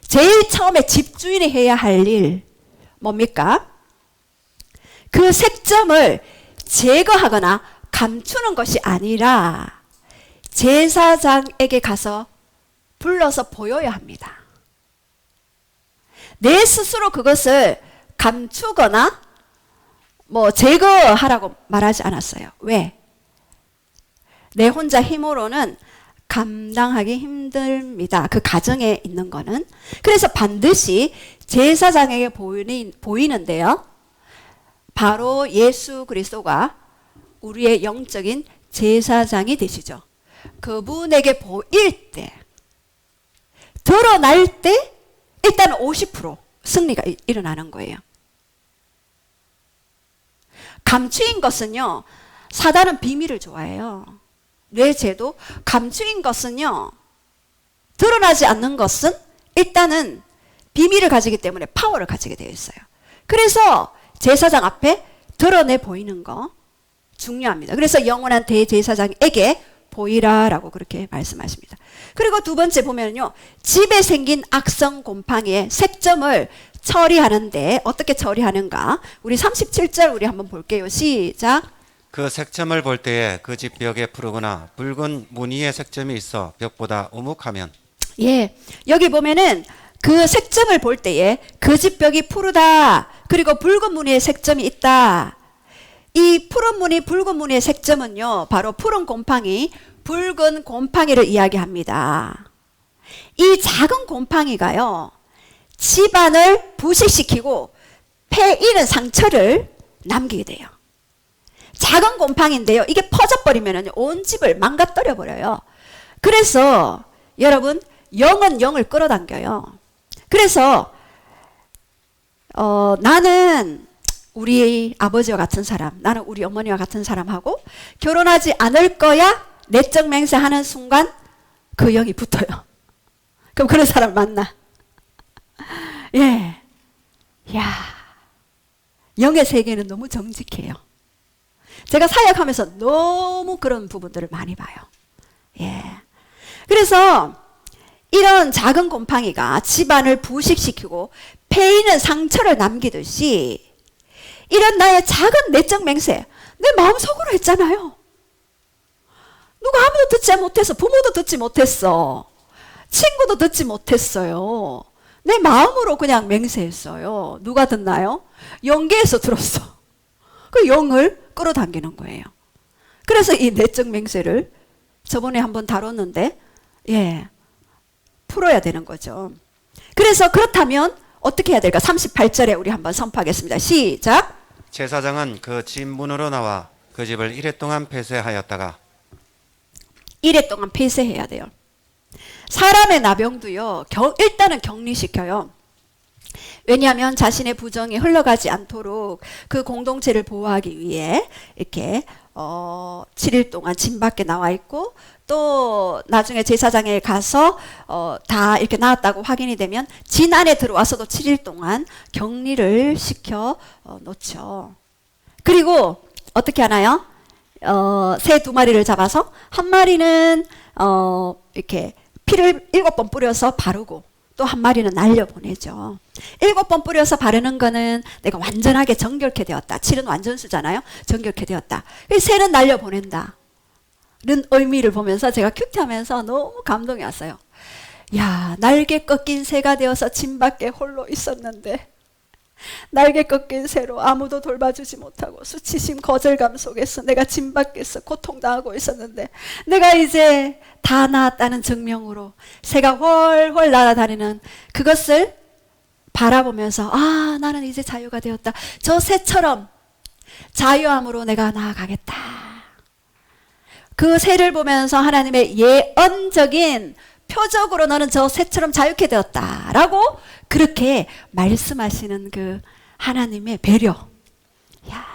A: 제일 처음에 집주인이 해야 할 일 뭡니까? 그 색점을 제거하거나 감추는 것이 아니라 제사장에게 가서 불러서 보여야 합니다. 내 스스로 그것을 감추거나 제거하라고 말하지 않았어요. 왜? 내 혼자 힘으로는 감당하기 힘듭니다. 그 가정에 있는 거는. 그래서 반드시 제사장에게 보이는데요. 바로 예수 그리스도가 우리의 영적인 제사장이 되시죠. 그분에게 보일 때, 드러날 때 일단 50% 승리가 일어나는 거예요. 감추인 것은요, 사단은 비밀을 좋아해요. 뇌죄도 감추인 것은요, 드러나지 않는 것은 일단은 비밀을 가지기 때문에 파워를 가지게 되어 있어요. 그래서 제사장 앞에 드러내 보이는 거 중요합니다. 그래서 영원한 대제사장에게 보이라라고 그렇게 말씀하십니다. 그리고 두 번째 보면요, 집에 생긴 악성 곰팡이의 색점을 처리하는데 어떻게 처리하는가? 우리 37절 우리 한번 볼게요. 시작.
B: 그 색점을 볼 때에 그 집 벽에 푸르거나 붉은 무늬의 색점이 있어 벽보다 우묵하면.
A: 여기 보면은 그 색점을 볼 때에 그 집 벽이 푸르다. 그리고 붉은 무늬의 색점이 있다. 이 푸른 무늬, 붉은 무늬의 색점은요, 바로 푸른 곰팡이, 붉은 곰팡이를 이야기합니다. 이 작은 곰팡이가요, 집안을 부식시키고 폐 잃은 상처를 남기게 돼요. 작은 곰팡이인데요, 이게 퍼져버리면 온 집을 망가뜨려 버려요. 그래서 여러분, 영은 영을 끌어당겨요. 그래서 나는 우리 아버지와 같은 사람, 나는 우리 어머니와 같은 사람하고 결혼하지 않을 거야 내적 맹세하는 순간 그 영이 붙어요. 그럼 그런 사람 만나. 영의 세계는 너무 정직해요. 제가 사역하면서 너무 그런 부분들을 많이 봐요. 그래서 이런 작은 곰팡이가 집안을 부식시키고 폐 있는 상처를 남기듯이 이런 나의 작은 내적 맹세, 내 마음속으로 했잖아요. 누가 아무도 듣지 못해서, 부모도 듣지 못했어. 친구도 듣지 못했어요. 내 마음으로 그냥 맹세했어요. 누가 듣나요? 영계에서 들었어. 그 영을 끌어당기는 거예요. 그래서 이 내적 맹세를 저번에 한번 다뤘는데, 풀어야 되는 거죠. 그래서 그렇다면 어떻게 해야 될까? 38절에 우리 한번 선포하겠습니다. 시작.
B: 제사장은 그 집 문으로 나와 그 집을 이레 동안 폐쇄하였다가
A: 이래 동안 폐쇄해야 돼요. 사람의 나병도요, 일단은 격리시켜요. 왜냐하면 자신의 부정이 흘러가지 않도록 그 공동체를 보호하기 위해 이렇게 7일 동안 진 밖에 나와 있고, 또 나중에 제사장에 가서 다 이렇게 나았다고 확인이 되면 진 안에 들어와서도 7일 동안 격리를 시켜 놓죠. 그리고 어떻게 하나요? 새 2마리를 잡아서 한 마리는 이렇게 피를 7번 뿌려서 바르고, 또 한 마리는 날려보내죠. 7번 뿌려서 바르는 거는 내가 완전하게 정결케 되었다. 7은 완전수잖아요. 정결케 되었다. 새는 날려보낸다 는 의미를 보면서 제가 큐티하면서 너무 감동이 왔어요. 야, 날개 꺾인 새가 되어서 진 밖에 홀로 있었는데, 날개 꺾인 새로 아무도 돌봐주지 못하고 수치심 거절감 속에서 내가 진 밖에서 고통당하고 있었는데, 내가 이제 다 나았다는 증명으로 새가 훨훨 날아다니는 그것을 바라보면서, 아, 나는 이제 자유가 되었다. 저 새처럼 자유함으로 내가 나아가겠다. 그 새를 보면서 하나님의 예언적인 표적으로 너는 저 새처럼 자유케 되었다라고 그렇게 말씀하시는 그 하나님의 배려. 야,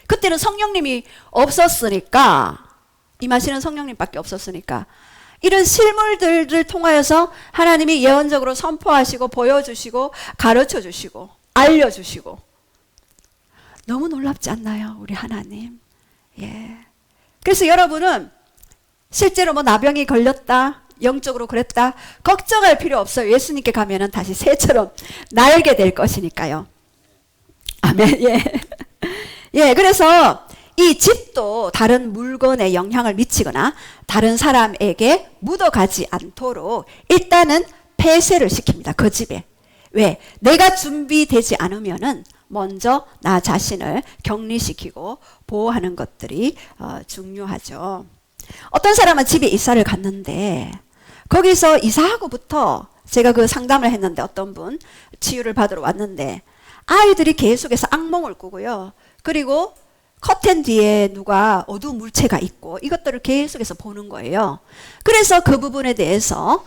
A: 그때는 성령님이 없었으니까, 임하시는 성령님밖에 없었으니까 이런 실물들을 통하여서 하나님이 예언적으로 선포하시고 보여주시고 가르쳐주시고 알려주시고, 너무 놀랍지 않나요? 우리 하나님. 예. 그래서 여러분은 실제로 뭐 나병이 걸렸다, 영적으로 그랬다, 걱정할 필요 없어요. 예수님께 가면은 다시 새처럼 날게 될 것이니까요. 아멘. 예. 예, 그래서 이 집도 다른 물건에 영향을 미치거나 다른 사람에게 묻어가지 않도록 일단은 폐쇄를 시킵니다. 그 집에. 왜? 내가 준비되지 않으면은 먼저 나 자신을 격리시키고 보호하는 것들이 중요하죠. 어떤 사람은 집에 이사를 갔는데, 거기서 이사하고부터 제가 그 상담을 했는데, 어떤 분 치유를 받으러 왔는데 아이들이 계속해서 악몽을 꾸고요. 그리고 커튼 뒤에 누가 어두운 물체가 있고, 이것들을 계속해서 보는 거예요. 그래서 그 부분에 대해서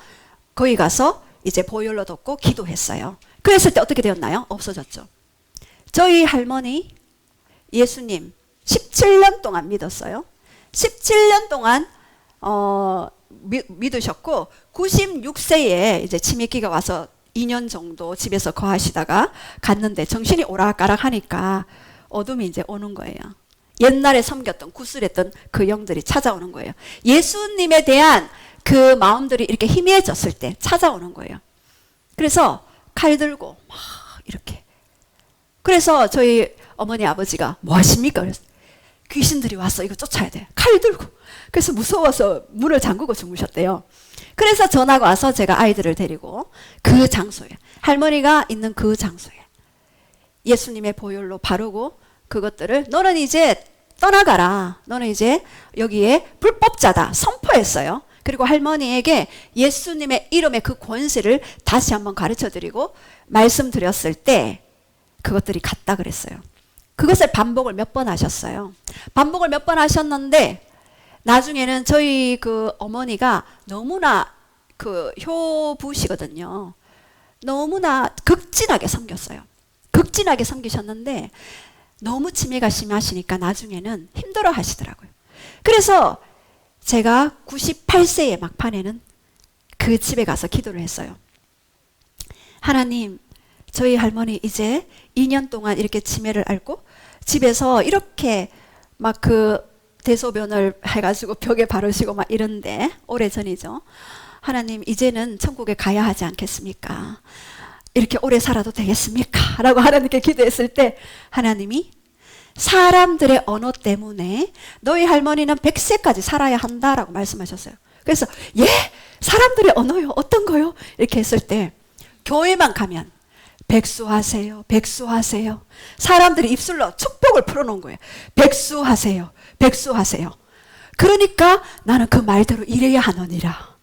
A: 거기 가서 이제 보혈로 덮고 기도했어요. 그랬을 때 어떻게 되었나요? 없어졌죠. 저희 할머니 예수님 17년 동안 믿었어요. 17년 동안 믿으셨고 96세에 이제 치매기가 와서 2년 정도 집에서 거하시다가 갔는데 정신이 오락가락 하니까 어둠이 이제 오는 거예요. 옛날에 섬겼던 구슬했던 그 영들이 찾아오는 거예요. 예수님에 대한 그 마음들이 이렇게 희미해졌을 때 찾아오는 거예요. 그래서 칼 들고 막 이렇게. 그래서 저희 어머니 아버지가 뭐 하십니까? 그래서 귀신들이 왔어. 이거 쫓아야 돼. 칼 들고. 그래서 무서워서 문을 잠그고 주무셨대요. 그래서 전화가 와서 제가 아이들을 데리고 그 장소에, 할머니가 있는 그 장소에 예수님의 보혈로 바르고, 그것들을 너는 이제 떠나가라. 너는 이제 여기에 불법자다. 선포했어요. 그리고 할머니에게 예수님의 이름의 그 권세를 다시 한번 가르쳐드리고 말씀드렸을 때 그것들이 갔다 그랬어요. 그것을 반복을 몇 번 하셨어요. 반복을 몇 번 하셨는데 나중에는 저희 그 어머니가 너무나 그 효부시거든요. 너무나 극진하게 섬겼어요. 극진하게 섬기셨는데 너무 치매가 심하시니까 나중에는 힘들어 하시더라고요. 그래서 제가 98세의 막판에는 그 집에 가서 기도를 했어요. 하나님, 저희 할머니 이제 2년 동안 이렇게 치매를 앓고 집에서 이렇게 막 그 대소변을 해가지고 벽에 바르시고 막 이런데, 오래전이죠. 하나님, 이제는 천국에 가야 하지 않겠습니까? 이렇게 오래 살아도 되겠습니까? 라고 하나님께 기도했을 때 하나님이 사람들의 언어 때문에 너희 할머니는 100세까지 살아야 한다라고 말씀하셨어요. 그래서 예? 사람들의 언어요? 어떤 거요? 이렇게 했을 때 교회만 가면 백수하세요, 백수하세요. 사람들이 입술로 축복을 풀어놓은 거예요. 백수하세요, 백수하세요. 그러니까 나는 그 말대로 이래야 하느니라.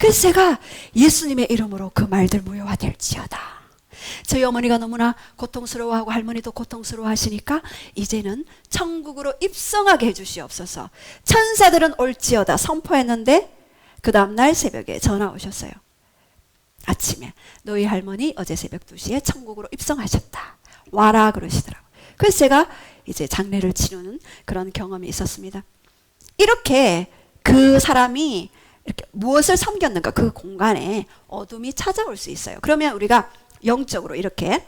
A: 그래서 제가 예수님의 이름으로 그 말들 무효화될지어다. 저희 어머니가 너무나 고통스러워하고 할머니도 고통스러워하시니까 이제는 천국으로 입성하게 해주시옵소서. 천사들은 올지어다 선포했는데 그 다음날 새벽에 전화 오셨어요. 아침에 너희 할머니 어제 새벽 2시에 천국으로 입성하셨다. 와라 그러시더라고요. 그래서 제가 이제 장례를 치르는 그런 경험이 있었습니다. 이렇게 그 사람이 이렇게 무엇을 섬겼는가 그 공간에 어둠이 찾아올 수 있어요. 그러면 우리가 영적으로 이렇게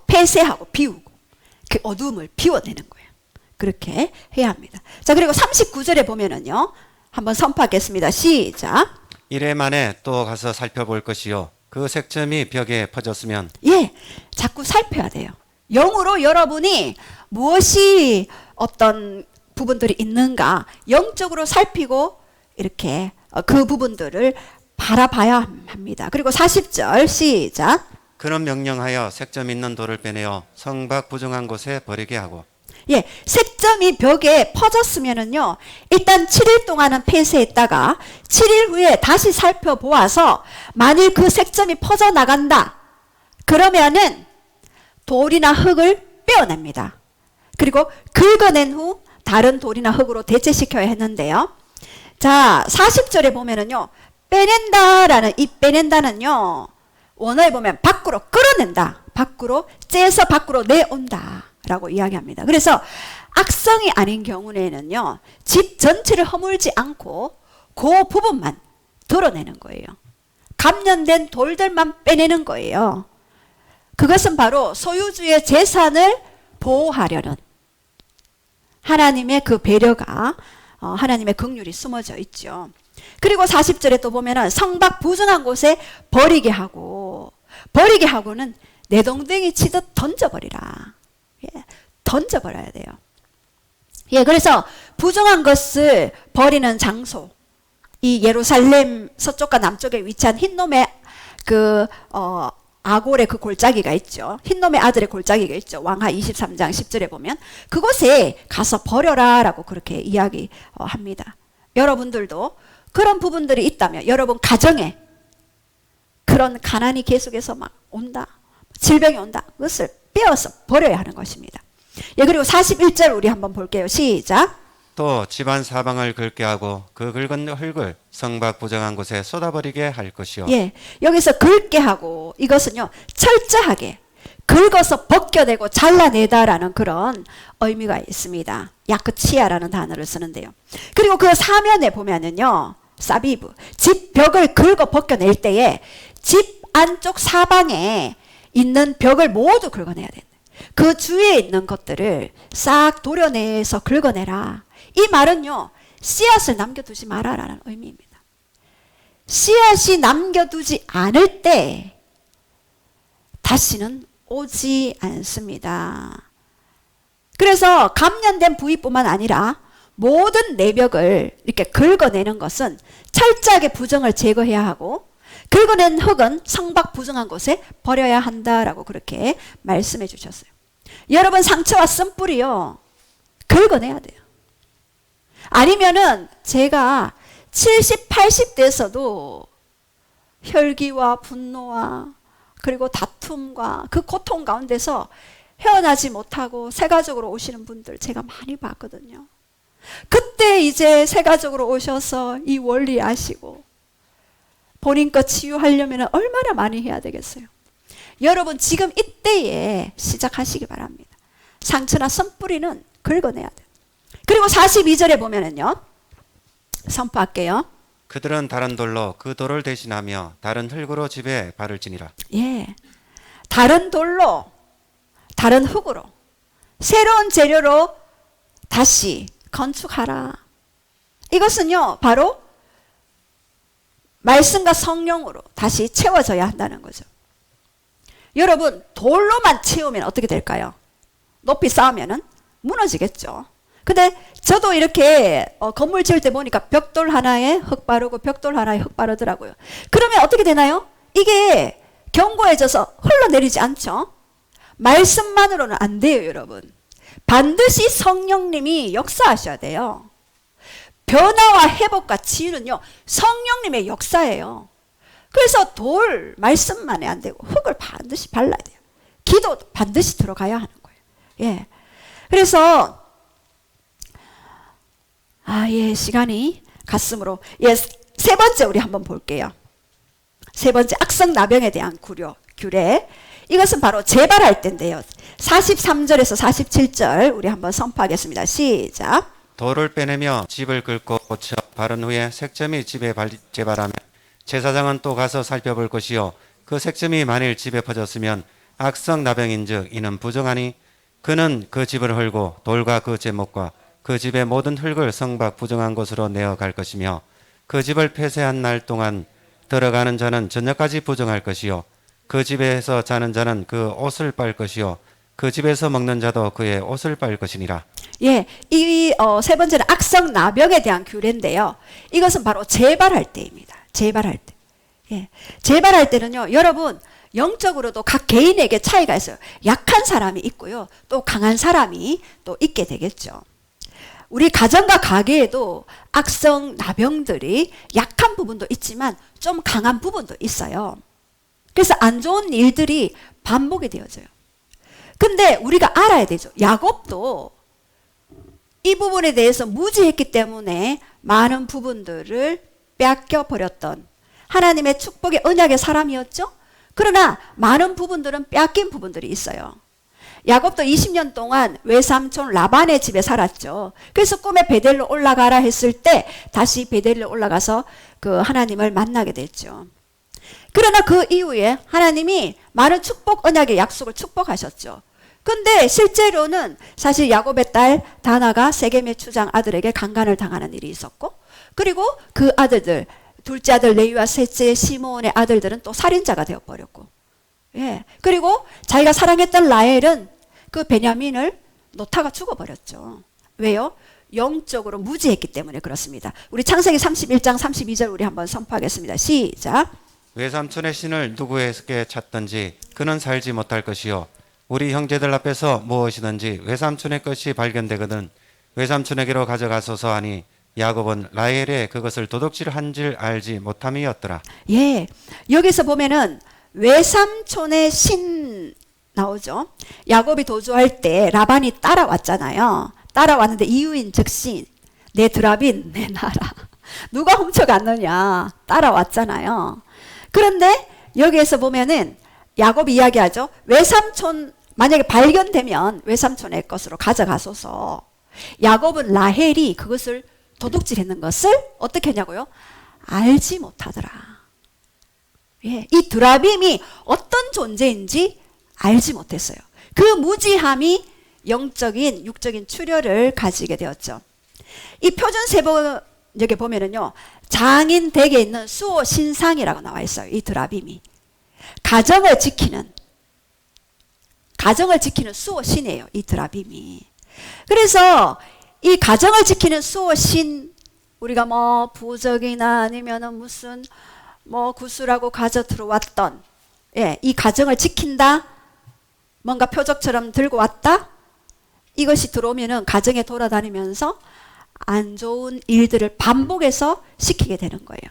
A: 폐쇄하고 비우고 그 어둠을 비워내는 거예요. 그렇게 해야 합니다. 자, 그리고 39절에 보면은요. 한번 선포하겠습니다. 시작.
B: 이래 만에 또 가서 살펴볼 것이요 그 색점이 벽에 퍼졌으면
A: 예, 자꾸 살펴야 돼요. 영으로 여러분이 무엇이 어떤 부분들이 있는가 영적으로 살피고 이렇게 그 부분들을 바라봐야 합니다. 그리고 40절 시작.
B: 그는 명령하여 색점 있는 돌을 빼내어 성밖 부정한 곳에 버리게 하고
A: 예, 색점이 벽에 퍼졌으면은요, 일단 7일 동안은 폐쇄했다가 7일 후에 다시 살펴보아서 만일 그 색점이 퍼져나간다. 그러면은 돌이나 흙을 빼어냅니다. 그리고 긁어낸 후 다른 돌이나 흙으로 대체시켜야 했는데요. 자, 40절에 보면은요, 빼낸다라는 이 빼낸다는요, 원어에 보면 밖으로 끌어낸다. 밖으로 째서 밖으로 내온다. 라고 이야기합니다. 그래서 악성이 아닌 경우에는요, 집 전체를 허물지 않고 그 부분만 드러내는 거예요. 감염된 돌들만 빼내는 거예요. 그것은 바로 소유주의 재산을 보호하려는 하나님의 그 배려가 하나님의 긍휼이 숨어져 있죠. 그리고 40절에 또 보면은 성밖 부정한 곳에 버리게 하고는 내동댕이 치듯 던져버리라. 예, 던져버려야 돼요. 예, 그래서 부정한 것을 버리는 장소, 이 예루살렘 서쪽과 남쪽에 위치한 흰놈의 아골의 그 골짜기가 있죠. 흰놈의 아들의 골짜기가 있죠. 왕하 23장 10절에 보면 그곳에 가서 버려라 라고 그렇게 이야기합니다. 여러분들도 그런 부분들이 있다면 여러분 가정에 그런 가난이 계속해서 막 온다. 질병이 온다. 그것을 빼어서 버려야 하는 것입니다. 예, 그리고 41절 우리 한번 볼게요. 시작.
B: 또 집안 사방을 긁게 하고 그 긁은 흙을 성밖 부정한 곳에 쏟아버리게 할 것이요.
A: 예, 여기서 긁게 하고 이것은요 철저하게 긁어서 벗겨내고 잘라내다라는 그런 의미가 있습니다. 야크치아라는 단어를 쓰는데요. 그리고 그 사면에 보면은요 사비브 집 벽을 긁어 벗겨낼 때에 집 안쪽 사방에 있는 벽을 모두 긁어내야 된다. 그 주위에 있는 것들을 싹 도려내서 긁어내라. 이 말은요 씨앗을 남겨두지 마라라는 의미입니다. 씨앗이 남겨두지 않을 때 다시는 오지 않습니다. 그래서 감염된 부위뿐만 아니라 모든 내벽을 이렇게 긁어내는 것은 철저하게 부정을 제거해야 하고 긁어낸 흙은 성밖 부정한 곳에 버려야 한다라고 그렇게 말씀해 주셨어요. 여러분 상처와 쓴뿌리요 긁어내야 돼요. 아니면은 제가 70, 80대에서도 혈기와 분노와 그리고 다툼과 그 고통 가운데서 헤어나지 못하고 새가족으로 오시는 분들 제가 많이 봤거든요. 그때 이제 새가족으로 오셔서 이 원리 아시고 본인 것 치유하려면 얼마나 많이 해야 되겠어요. 여러분 지금 이때에 시작하시기 바랍니다. 상처나 선뿌리는 긁어내야 돼요. 그리고 42절에 보면은요. 선포할게요.
B: 그들은 다른 돌로 그 돌을 대신하며 다른 흙으로 집에 발을 지니라.
A: 예, 다른 돌로 다른 흙으로 새로운 재료로 다시 건축하라. 이것은요 바로 말씀과 성령으로 다시 채워져야 한다는 거죠. 여러분 돌로만 채우면 어떻게 될까요? 높이 쌓으면 무너지겠죠. 근데 저도 이렇게 건물 지을 때 보니까 벽돌 하나에 흙 바르고 벽돌 하나에 흙 바르더라고요. 그러면 어떻게 되나요? 이게 견고해져서 흘러내리지 않죠. 말씀만으로는 안 돼요, 여러분. 반드시 성령님이 역사하셔야 돼요. 변화와 회복과 치유는요, 성령님의 역사예요. 그래서 돌 말씀만이 안 되고 흙을 반드시 발라야 돼요. 기도 반드시 들어가야 하는 거예요. 예. 그래서 시간이 갔으므로 세 번째 우리 한번 볼게요. 세 번째 악성 나병에 대한 규례. 이것은 바로 재발할 때인데요. 43절에서 47절 우리 한번 선포하겠습니다. 시작.
B: 돌을 빼내며 집을 긁고 고쳐 바른 후에 색점이 집에 재발하면 제사장은 또 가서 살펴볼 것이요 그 색점이 만일 집에 퍼졌으면 악성 나병인즉 이는 부정하니 그는 그 집을 헐고 돌과 그 제목과 그 집의 모든 흙을 성 밖 부정한 곳으로 내어갈 것이며 그 집을 폐쇄한 날 동안 들어가는 자는 저녁까지 부정할 것이요 그 집에서 자는 자는 그 옷을 빨 것이요 그 집에서 먹는 자도 그의 옷을 빨 것이니라.
A: 예, 이 세 번째는 악성 나병에 대한 규례인데요. 이것은 바로 재발할 때입니다. 재발할 때. 예, 재발할 때는요, 여러분 영적으로도 각 개인에게 차이가 있어요. 약한 사람이 있고요, 또 강한 사람이 또 있게 되겠죠. 우리 가정과 가게에도 악성 나병들이 약한 부분도 있지만 좀 강한 부분도 있어요. 그래서 안 좋은 일들이 반복이 되어져요. 근데 우리가 알아야 되죠. 야곱도 이 부분에 대해서 무지했기 때문에 많은 부분들을 뺏겨 버렸던 하나님의 축복의 언약의 사람이었죠. 그러나 많은 부분들은 뺏긴 부분들이 있어요. 야곱도 20년 동안 외삼촌 라반의 집에 살았죠. 그래서 꿈에 베델로 올라가라 했을 때 다시 베델로 올라가서 그 하나님을 만나게 됐죠. 그러나 그 이후에 하나님이 많은 축복 언약의 약속을 축복하셨죠. 근데 실제로는 사실 야곱의 딸 다나가 세겜의 추장 아들에게 강간을 당하는 일이 있었고, 그리고 그 아들들, 둘째 아들 레위와 셋째 시므온의 아들들은 또 살인자가 되어버렸고, 예, 그리고 자기가 사랑했던 라헬은 그 베냐민을 놓다가 죽어버렸죠. 왜요? 영적으로 무지했기 때문에 그렇습니다. 우리 창세기 31장 32절 우리 한번 선포하겠습니다. 시작.
B: 외삼촌의 신을 누구에게 찾든지 그는 살지 못할 것이요 우리 형제들 앞에서 무엇이든지 외삼촌의 것이 발견되거든 외삼촌에게로 가져가소서 하니 야곱은 라헬에 그것을 도둑질한 줄 알지 못함이었더라.
A: 예, 여기서 보면은 외삼촌의 신 나오죠. 야곱이 도주할 때 라반이 따라왔잖아요. 따라왔는데 이유인 즉시 내 드라빈 내 나라 누가 훔쳐갔느냐 따라왔잖아요. 그런데 여기에서 보면은 야곱이 이야기하죠. 외삼촌 만약에 발견되면 외삼촌의 것으로 가져가소서. 야곱은 라헬이 그것을 도둑질했는 것을 어떻게 했냐고요? 알지 못하더라. 예, 이 드라빔이 어떤 존재인지 알지 못했어요. 그 무지함이 영적인 육적인 출혈을 가지게 되었죠. 이 표준세번 여기 보면은요, 장인 댁에 있는 수호 신상이라고 나와 있어요. 이 드라빔이 가정을 지키는 수호 신이에요. 이 드라빔이. 그래서 이 가정을 지키는 수호 신, 우리가 뭐 부적이나 아니면은 무슨 뭐 구슬하고 가져 들어왔던, 예, 이 가정을 지킨다, 뭔가 표적처럼 들고 왔다, 이것이 들어오면은 가정에 돌아다니면서 안 좋은 일들을 반복해서 시키게 되는 거예요.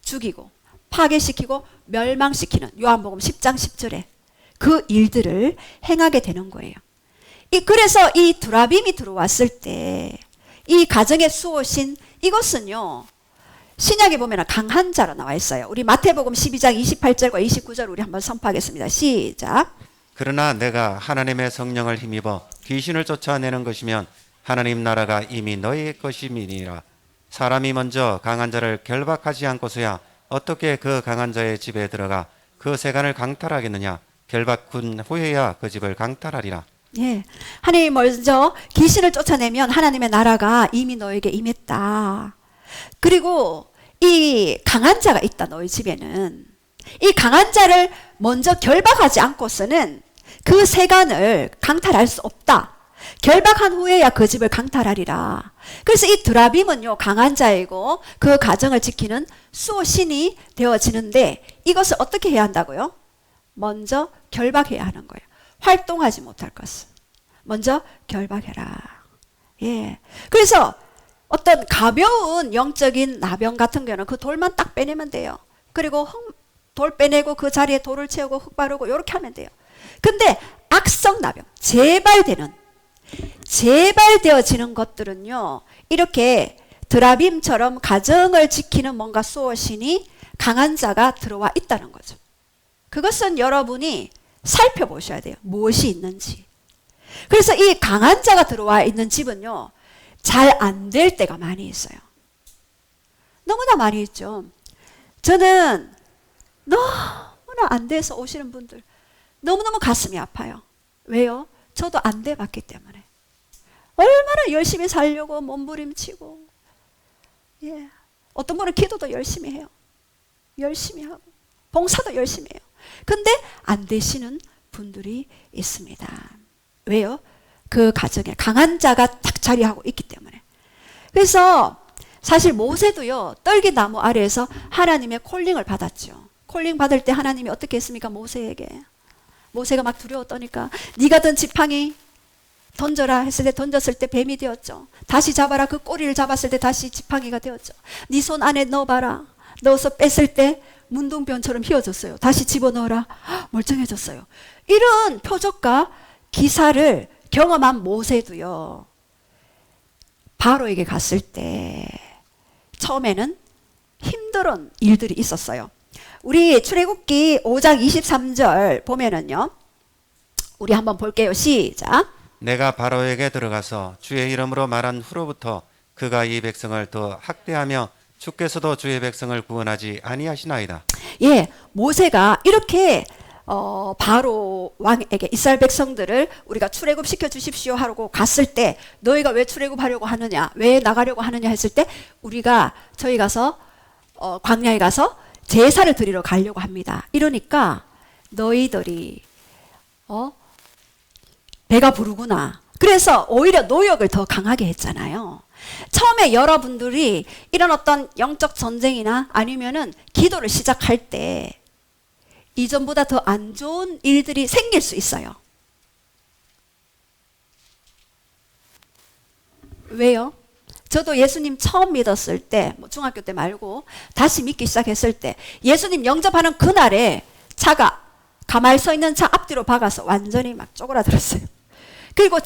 A: 죽이고 파괴시키고 멸망시키는 요한복음 10장 10절에 그 일들을 행하게 되는 거예요. 그래서 이 드라빔이 들어왔을 때 이 가정의 수호신, 이것은요 신약에 보면 강한 자로 나와 있어요. 우리 마태복음 12장 28절과 29절 우리 한번 선포하겠습니다. 시작.
B: 그러나 내가 하나님의 성령을 힘입어 귀신을 쫓아내는 것이면 하나님 나라가 이미 너희의 것임이니라. 사람이 먼저 강한 자를 결박하지 않고서야 어떻게 그 강한 자의 집에 들어가 그 세간을 강탈하겠느냐. 결박군 후에야 그 집을 강탈하리라.
A: 예, 하나님이 먼저 귀신을 쫓아내면 하나님의 나라가 이미 너에게 임했다. 그리고 이 강한 자가 있다. 너희 집에는 이 강한 자를 먼저 결박하지 않고서는 그 세간을 강탈할 수 없다. 결박한 후에야 그 집을 강탈하리라. 그래서 이 드라빔은요 강한 자이고 그 가정을 지키는 수호신이 되어지는데, 이것을 어떻게 해야 한다고요? 먼저 결박해야 하는 거예요. 활동하지 못할 것을 먼저 결박해라. 예. 그래서 어떤 가벼운 영적인 나병 같은 경우는 그 돌만 딱 빼내면 돼요. 그리고 돌 빼내고 그 자리에 돌을 채우고 흙 바르고 이렇게 하면 돼요. 근데 악성 나병, 재발되어지는 것들은요, 이렇게 드라빔처럼 가정을 지키는 뭔가 수호신이 강한 자가 들어와 있다는 거죠. 그것은 여러분이 살펴보셔야 돼요. 무엇이 있는지. 그래서 이 강한 자가 들어와 있는 집은요, 잘 안 될 때가 많이 있어요. 너무나 많이 있죠. 저는 너무나 안 돼서 오시는 분들 너무너무 가슴이 아파요. 왜요? 저도 안 돼 봤기 때문에. 얼마나 열심히 살려고 몸부림치고, 예. 어떤 분은 기도도 열심히 해요. 열심히 하고 봉사도 열심히 해요. 근데 안 되시는 분들이 있습니다. 왜요? 그 가정에 강한 자가 딱 자리하고 있기 때문에. 그래서 사실 모세도요, 떨기나무 아래에서 하나님의 콜링을 받았죠. 콜링 받을 때 하나님이 어떻게 했습니까? 모세에게. 모세가 막 두려워 떠니까 네가 든 지팡이 던져라 했을 때 던졌을 때 뱀이 되었죠. 다시 잡아라. 그 꼬리를 잡았을 때 다시 지팡이가 되었죠. 네 손 안에 넣어봐라. 넣어서 뺐을 때 문둥병처럼 휘어졌어요. 다시 집어넣어라. 멀쩡해졌어요. 이런 표적과 기사를 경험한 모세도요, 바로에게 갔을 때 처음에는 힘든 일들이 있었어요. 우리 출애굽기 5장 23절 보면은요, 우리 한번 볼게요. 시작.
B: 내가 바로에게 들어가서 주의 이름으로 말한 후로부터 그가 이 백성을 더 학대하며 주께서도 주의 백성을 구원하지 아니하시나이다.
A: 예, 모세가 이렇게 바로 왕에게 이스라엘 백성들을 우리가 출애굽시켜 주십시오 하고 갔을 때, 너희가 왜 출애굽하려고 하느냐, 왜 나가려고 하느냐 했을 때, 저희 가서 광야에 가서 제사를 드리러 가려고 합니다. 이러니까 너희들이 배가 부르구나. 그래서 오히려 노역을 더 강하게 했잖아요. 처음에 여러분들이 이런 어떤 영적 전쟁이나 아니면은 기도를 시작할 때 이전보다 더 안 좋은 일들이 생길 수 있어요. 왜요? 저도 예수님 처음 믿었을 때, 중학교 때 말고 다시 믿기 시작했을 때, 예수님 영접하는 그날에 차가 가만히 서 있는 차 앞뒤로 박아서 완전히 막 쪼그라들었어요. 그리고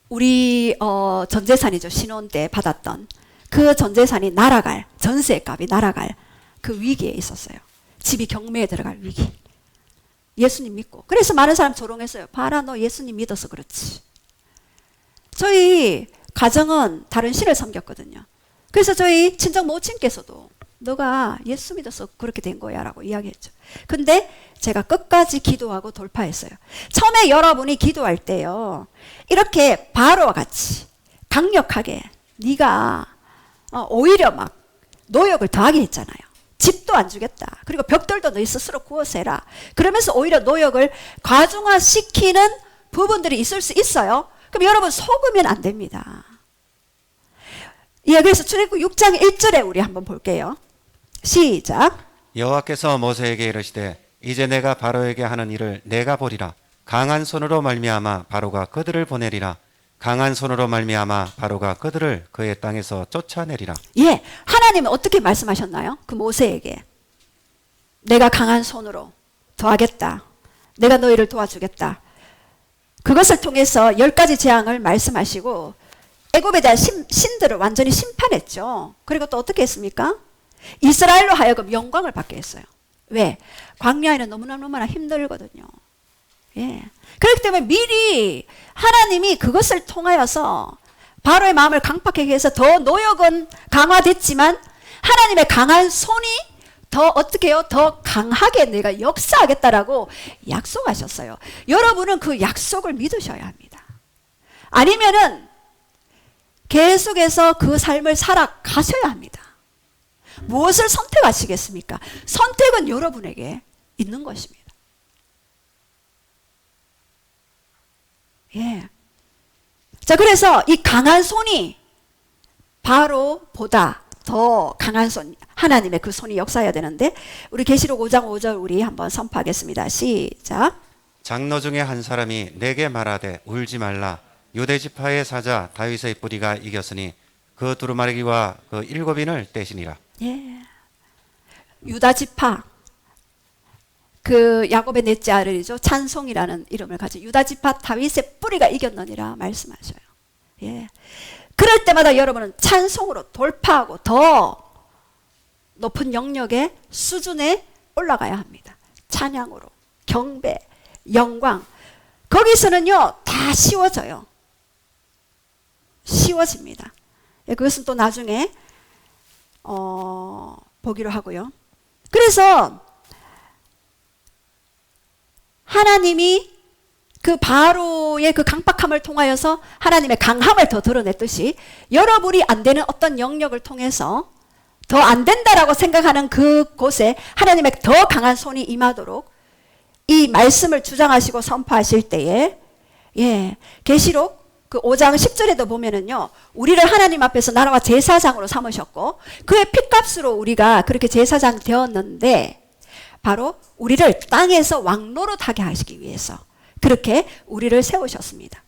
A: 우리 전 재산이죠. 신혼 때 받았던 그 전 재산이 날아갈, 전세값이 날아갈 그 위기에 있었어요. 집이 경매에 들어갈 위기. 예수님 믿고. 그래서 많은 사람 조롱했어요. 봐라, 너 예수님 믿어서 그렇지. 저희 가정은 다른 신을 섬겼거든요. 그래서 저희 친정 모친께서도 너가 예수 믿어서 그렇게 된 거야 라고 이야기했죠. 근데 제가 끝까지 기도하고 돌파했어요. 처음에 여러분이 기도할 때요, 이렇게 바로와 같이 강력하게 네가 오히려 막 노역을 더하게 했잖아요. 집도 안 주겠다. 그리고 벽돌도 너희 스스로 구워서 해라. 그러면서 오히려 노역을 과중화시키는 부분들이 있을 수 있어요. 그럼 여러분 속으면 안 됩니다. 예, 그래서 출애굽 6장 1절에 우리 한번 볼게요. 시작.
B: 여호와께서 모세에게 이르시되 이제 내가 바로에게 하는 일을 내가 보리라. 강한 손으로 말미암아 바로가 그들을 보내리라. 강한 손으로 말미암아 바로가 그들을 그의 땅에서 쫓아내리라.
A: 예, 하나님은 어떻게 말씀하셨나요? 그 모세에게 내가 강한 손으로 더하겠다. 내가 너희를 도와주겠다. 그것을 통해서 10가지 재앙을 말씀하시고 애굽에 대한 신들을 완전히 심판했죠. 그리고 또 어떻게 했습니까? 이스라엘로 하여금 영광을 받게 했어요. 왜? 광야에는 너무나 힘들거든요. 예. 그렇기 때문에 미리 하나님이 그것을 통하여서 바로의 마음을 강팍하게 해서 더 노역은 강화됐지만 하나님의 강한 손이 더 어떻게 해요? 더 강하게 내가 역사하겠다라고 약속하셨어요. 여러분은 그 약속을 믿으셔야 합니다. 아니면은 계속해서 그 삶을 살아가셔야 합니다. 무엇을 선택하시겠습니까? 선택은 여러분에게 있는 것입니다. 예. 자, 그래서 이 강한 손이 바로보다 더 강한 손, 하나님의 그 손이 역사해야 되는데, 우리 계시록 5장 5절 우리 한번 선포하겠습니다. 시작.
B: 장로 중에 한 사람이 내게 말하되 울지 말라. 유대 지파의 사자 다윗의 뿌리가 이겼으니 그 두루마리와 그 7인을 떼시니라.
A: 예. 유다 지파, 그 야곱의 넷째 아들이죠. 찬송이라는 이름을 가진 유다 지파 다윗의 뿌리가 이겼느니라 말씀하셔요. 예. 그럴 때마다 여러분은 찬송으로 돌파하고 더 높은 영역의 수준에 올라가야 합니다. 찬양으로, 경배, 영광. 거기서는요, 다 쉬워져요. 쉬워집니다. 예, 그것은 또 나중에 보기로 하고요. 그래서 하나님이 그 바로의 그 강박함을 통하여서 하나님의 강함을 더 드러냈듯이 여러분이 안 되는 어떤 영역을 통해서 더 안 된다라고 생각하는 그곳에 하나님의 더 강한 손이 임하도록 이 말씀을 주장하시고 선포하실 때에, 예, 계시록 그 5장 10절에도 보면은요, 우리를 하나님 앞에서 나라와 제사장으로 삼으셨고 그의 핏값으로 우리가 그렇게 제사장 되었는데 바로 우리를 땅에서 왕노릇하게 하시기 위해서 그렇게 우리를 세우셨습니다.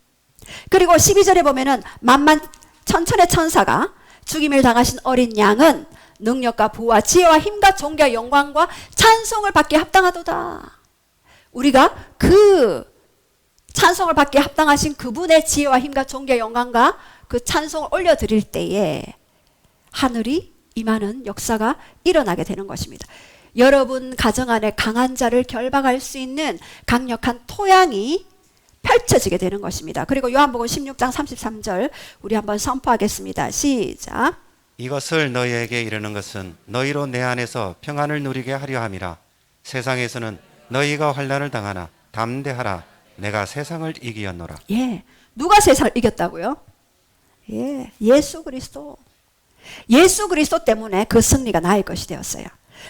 A: 그리고 12절에 보면은 만만 천천의 천사가 죽임을 당하신 어린 양은 능력과 부와 지혜와 힘과 존귀와 영광과 찬송을 받기에 합당하도다. 우리가 그 찬송을 받기에 합당하신 그분의 지혜와 힘과 존귀와 영광과 그 찬송을 올려드릴 때에 하늘이 임하는 역사가 일어나게 되는 것입니다. 여러분 가정 안에 강한 자를 결박할 수 있는 강력한 토양이 펼쳐지게 되는 것입니다. 그리고 요한복음 16장 33절 우리 한번 선포하겠습니다. 시작.
B: 이것을 너희에게 이르는 것은 너희로 내 안에서 평안을 누리게 하려 함이라. 세상에서는 너희가 환난을 당하나 담대하라. 내가 세상을 이기었노라.
A: 예, 누가 세상을 이겼다고요? 예, 예수 그리스도. 예수 그리스도 때문에 그 승리가 나의 것이 되었어요.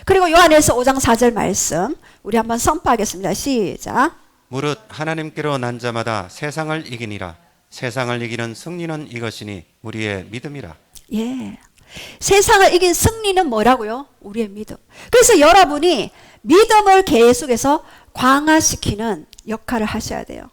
A: 그리고 요한일서 5장 4절 말씀 우리 한번 선포하겠습니다. 시작.
B: 무릇 하나님께로 난 자마다 세상을 이기니라. 세상을 이기는 승리는 이것이니 우리의 믿음이라.
A: 예, 세상을 이긴 승리는 뭐라고요? 우리의 믿음. 그래서 여러분이 믿음을 계속해서 강화시키는 역할을 하셔야 돼요.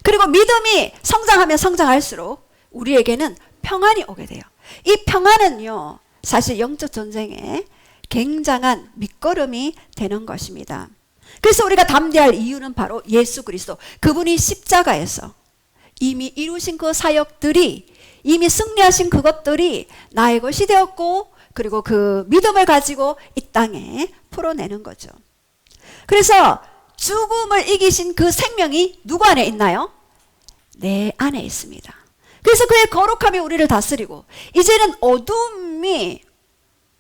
A: 그리고 믿음이 성장하면 성장할수록 우리에게는 평안이 오게 돼요. 이 평안은요, 사실 영적 전쟁에 굉장한 밑거름이 되는 것입니다. 그래서 우리가 담대할 이유는 바로 예수 그리스도, 그분이 십자가에서 이미 이루신 그 사역들이, 이미 승리하신 그것들이 나의 것이 되었고, 그리고 그 믿음을 가지고 이 땅에 풀어내는 거죠. 그래서 죽음을 이기신 그 생명이 누구 안에 있나요? 내 안에 있습니다. 그래서 그의 거룩함이 우리를 다스리고, 이제는 어둠이,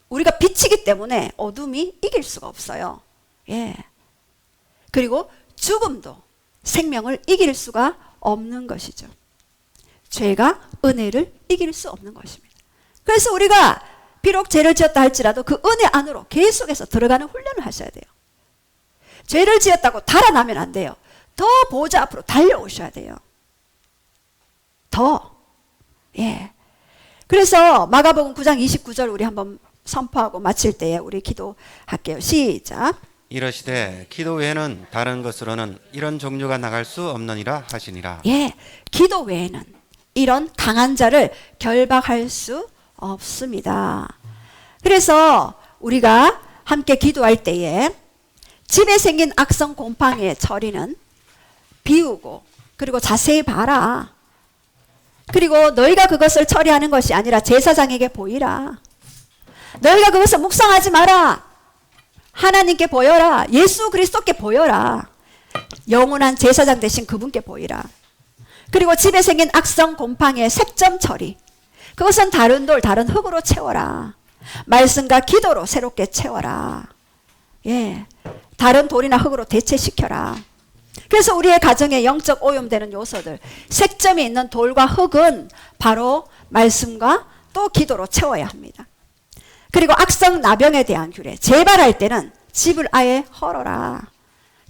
A: 우리가 빛이기 때문에 어둠이 이길 수가 없어요. 예. 그리고 죽음도 생명을 이길 수가 없는 것이죠. 죄가 은혜를 이길 수 없는 것입니다. 그래서 우리가 비록 죄를 지었다 할지라도 그 은혜 안으로 계속해서 들어가는 훈련을 하셔야 돼요. 죄를 지었다고 달아나면 안 돼요. 더 보좌 앞으로 달려오셔야 돼요. 더. 예. 그래서 마가복음 9장 29절 우리 한번 선포하고 마칠 때에 우리 기도할게요. 시작.
B: 이러시되 기도 외에는 다른 것으로는 이런 종류가 나갈 수 없느니라 하시니라.
A: 예, 기도 외에는 이런 강한 자를 결박할 수 없습니다. 그래서 우리가 함께 기도할 때에 집에 생긴 악성 곰팡이의 처리는 비우고, 그리고 자세히 봐라. 그리고 너희가 그것을 처리하는 것이 아니라 제사장에게 보이라. 너희가 그것을 묵상하지 마라. 하나님께 보여라. 예수 그리스도께 보여라. 영원한 제사장 되신 그분께 보이라. 그리고 집에 생긴 악성 곰팡이의 색점 처리, 그것은 다른 돌, 다른 흙으로 채워라. 말씀과 기도로 새롭게 채워라. 예, 다른 돌이나 흙으로 대체시켜라. 그래서 우리의 가정에 영적 오염되는 요소들, 색점이 있는 돌과 흙은 바로 말씀과 또 기도로 채워야 합니다. 그리고 악성 나병에 대한 규례, 재발할 때는 집을 아예 헐어라.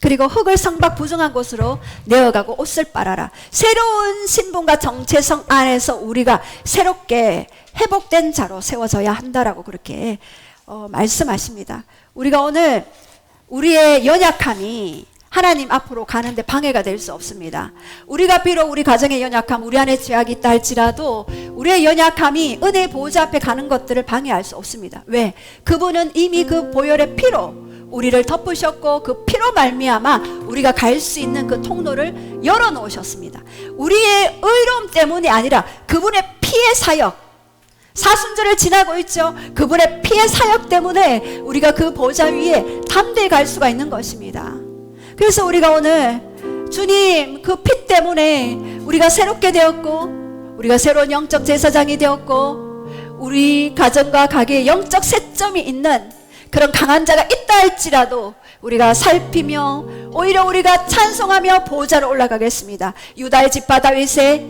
A: 그리고 흙을 성박 부정한 곳으로 내어가고 옷을 빨아라. 새로운 신분과 정체성 안에서 우리가 새롭게 회복된 자로 세워져야 한다라고 그렇게 말씀하십니다. 우리가 오늘 우리의 연약함이 하나님 앞으로 가는데 방해가 될 수 없습니다. 우리가 비록 우리 가정의 연약함, 우리 안에 죄악이 있다 할지라도 우리의 연약함이 은혜의 보호자 앞에 가는 것들을 방해할 수 없습니다. 왜? 그분은 이미 그 보혈의 피로 우리를 덮으셨고 그 피로 말미암아 우리가 갈 수 있는 그 통로를 열어놓으셨습니다. 우리의 의로움 때문이 아니라 그분의 피의 사역, 사순절을 지나고 있죠. 그분의 피의 사역 때문에 우리가 그 보좌 위에 담대히 갈 수가 있는 것입니다. 그래서 우리가 오늘 주님 그 피 때문에 우리가 새롭게 되었고 우리가 새로운 영적 제사장이 되었고 우리 가정과 가게에 영적 세점이 있는 그런 강한 자가 있다 할지라도 우리가 살피며 오히려 우리가 찬송하며 보좌로 올라가겠습니다. 유다의 집바 다윗의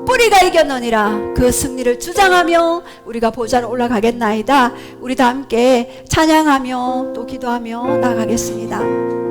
A: 뿌리가 이겼느니라 그 승리를 주장하며 우리가 보좌로 올라가겠나이다. 우리 다 함께 찬양하며 또 기도하며 나가겠습니다.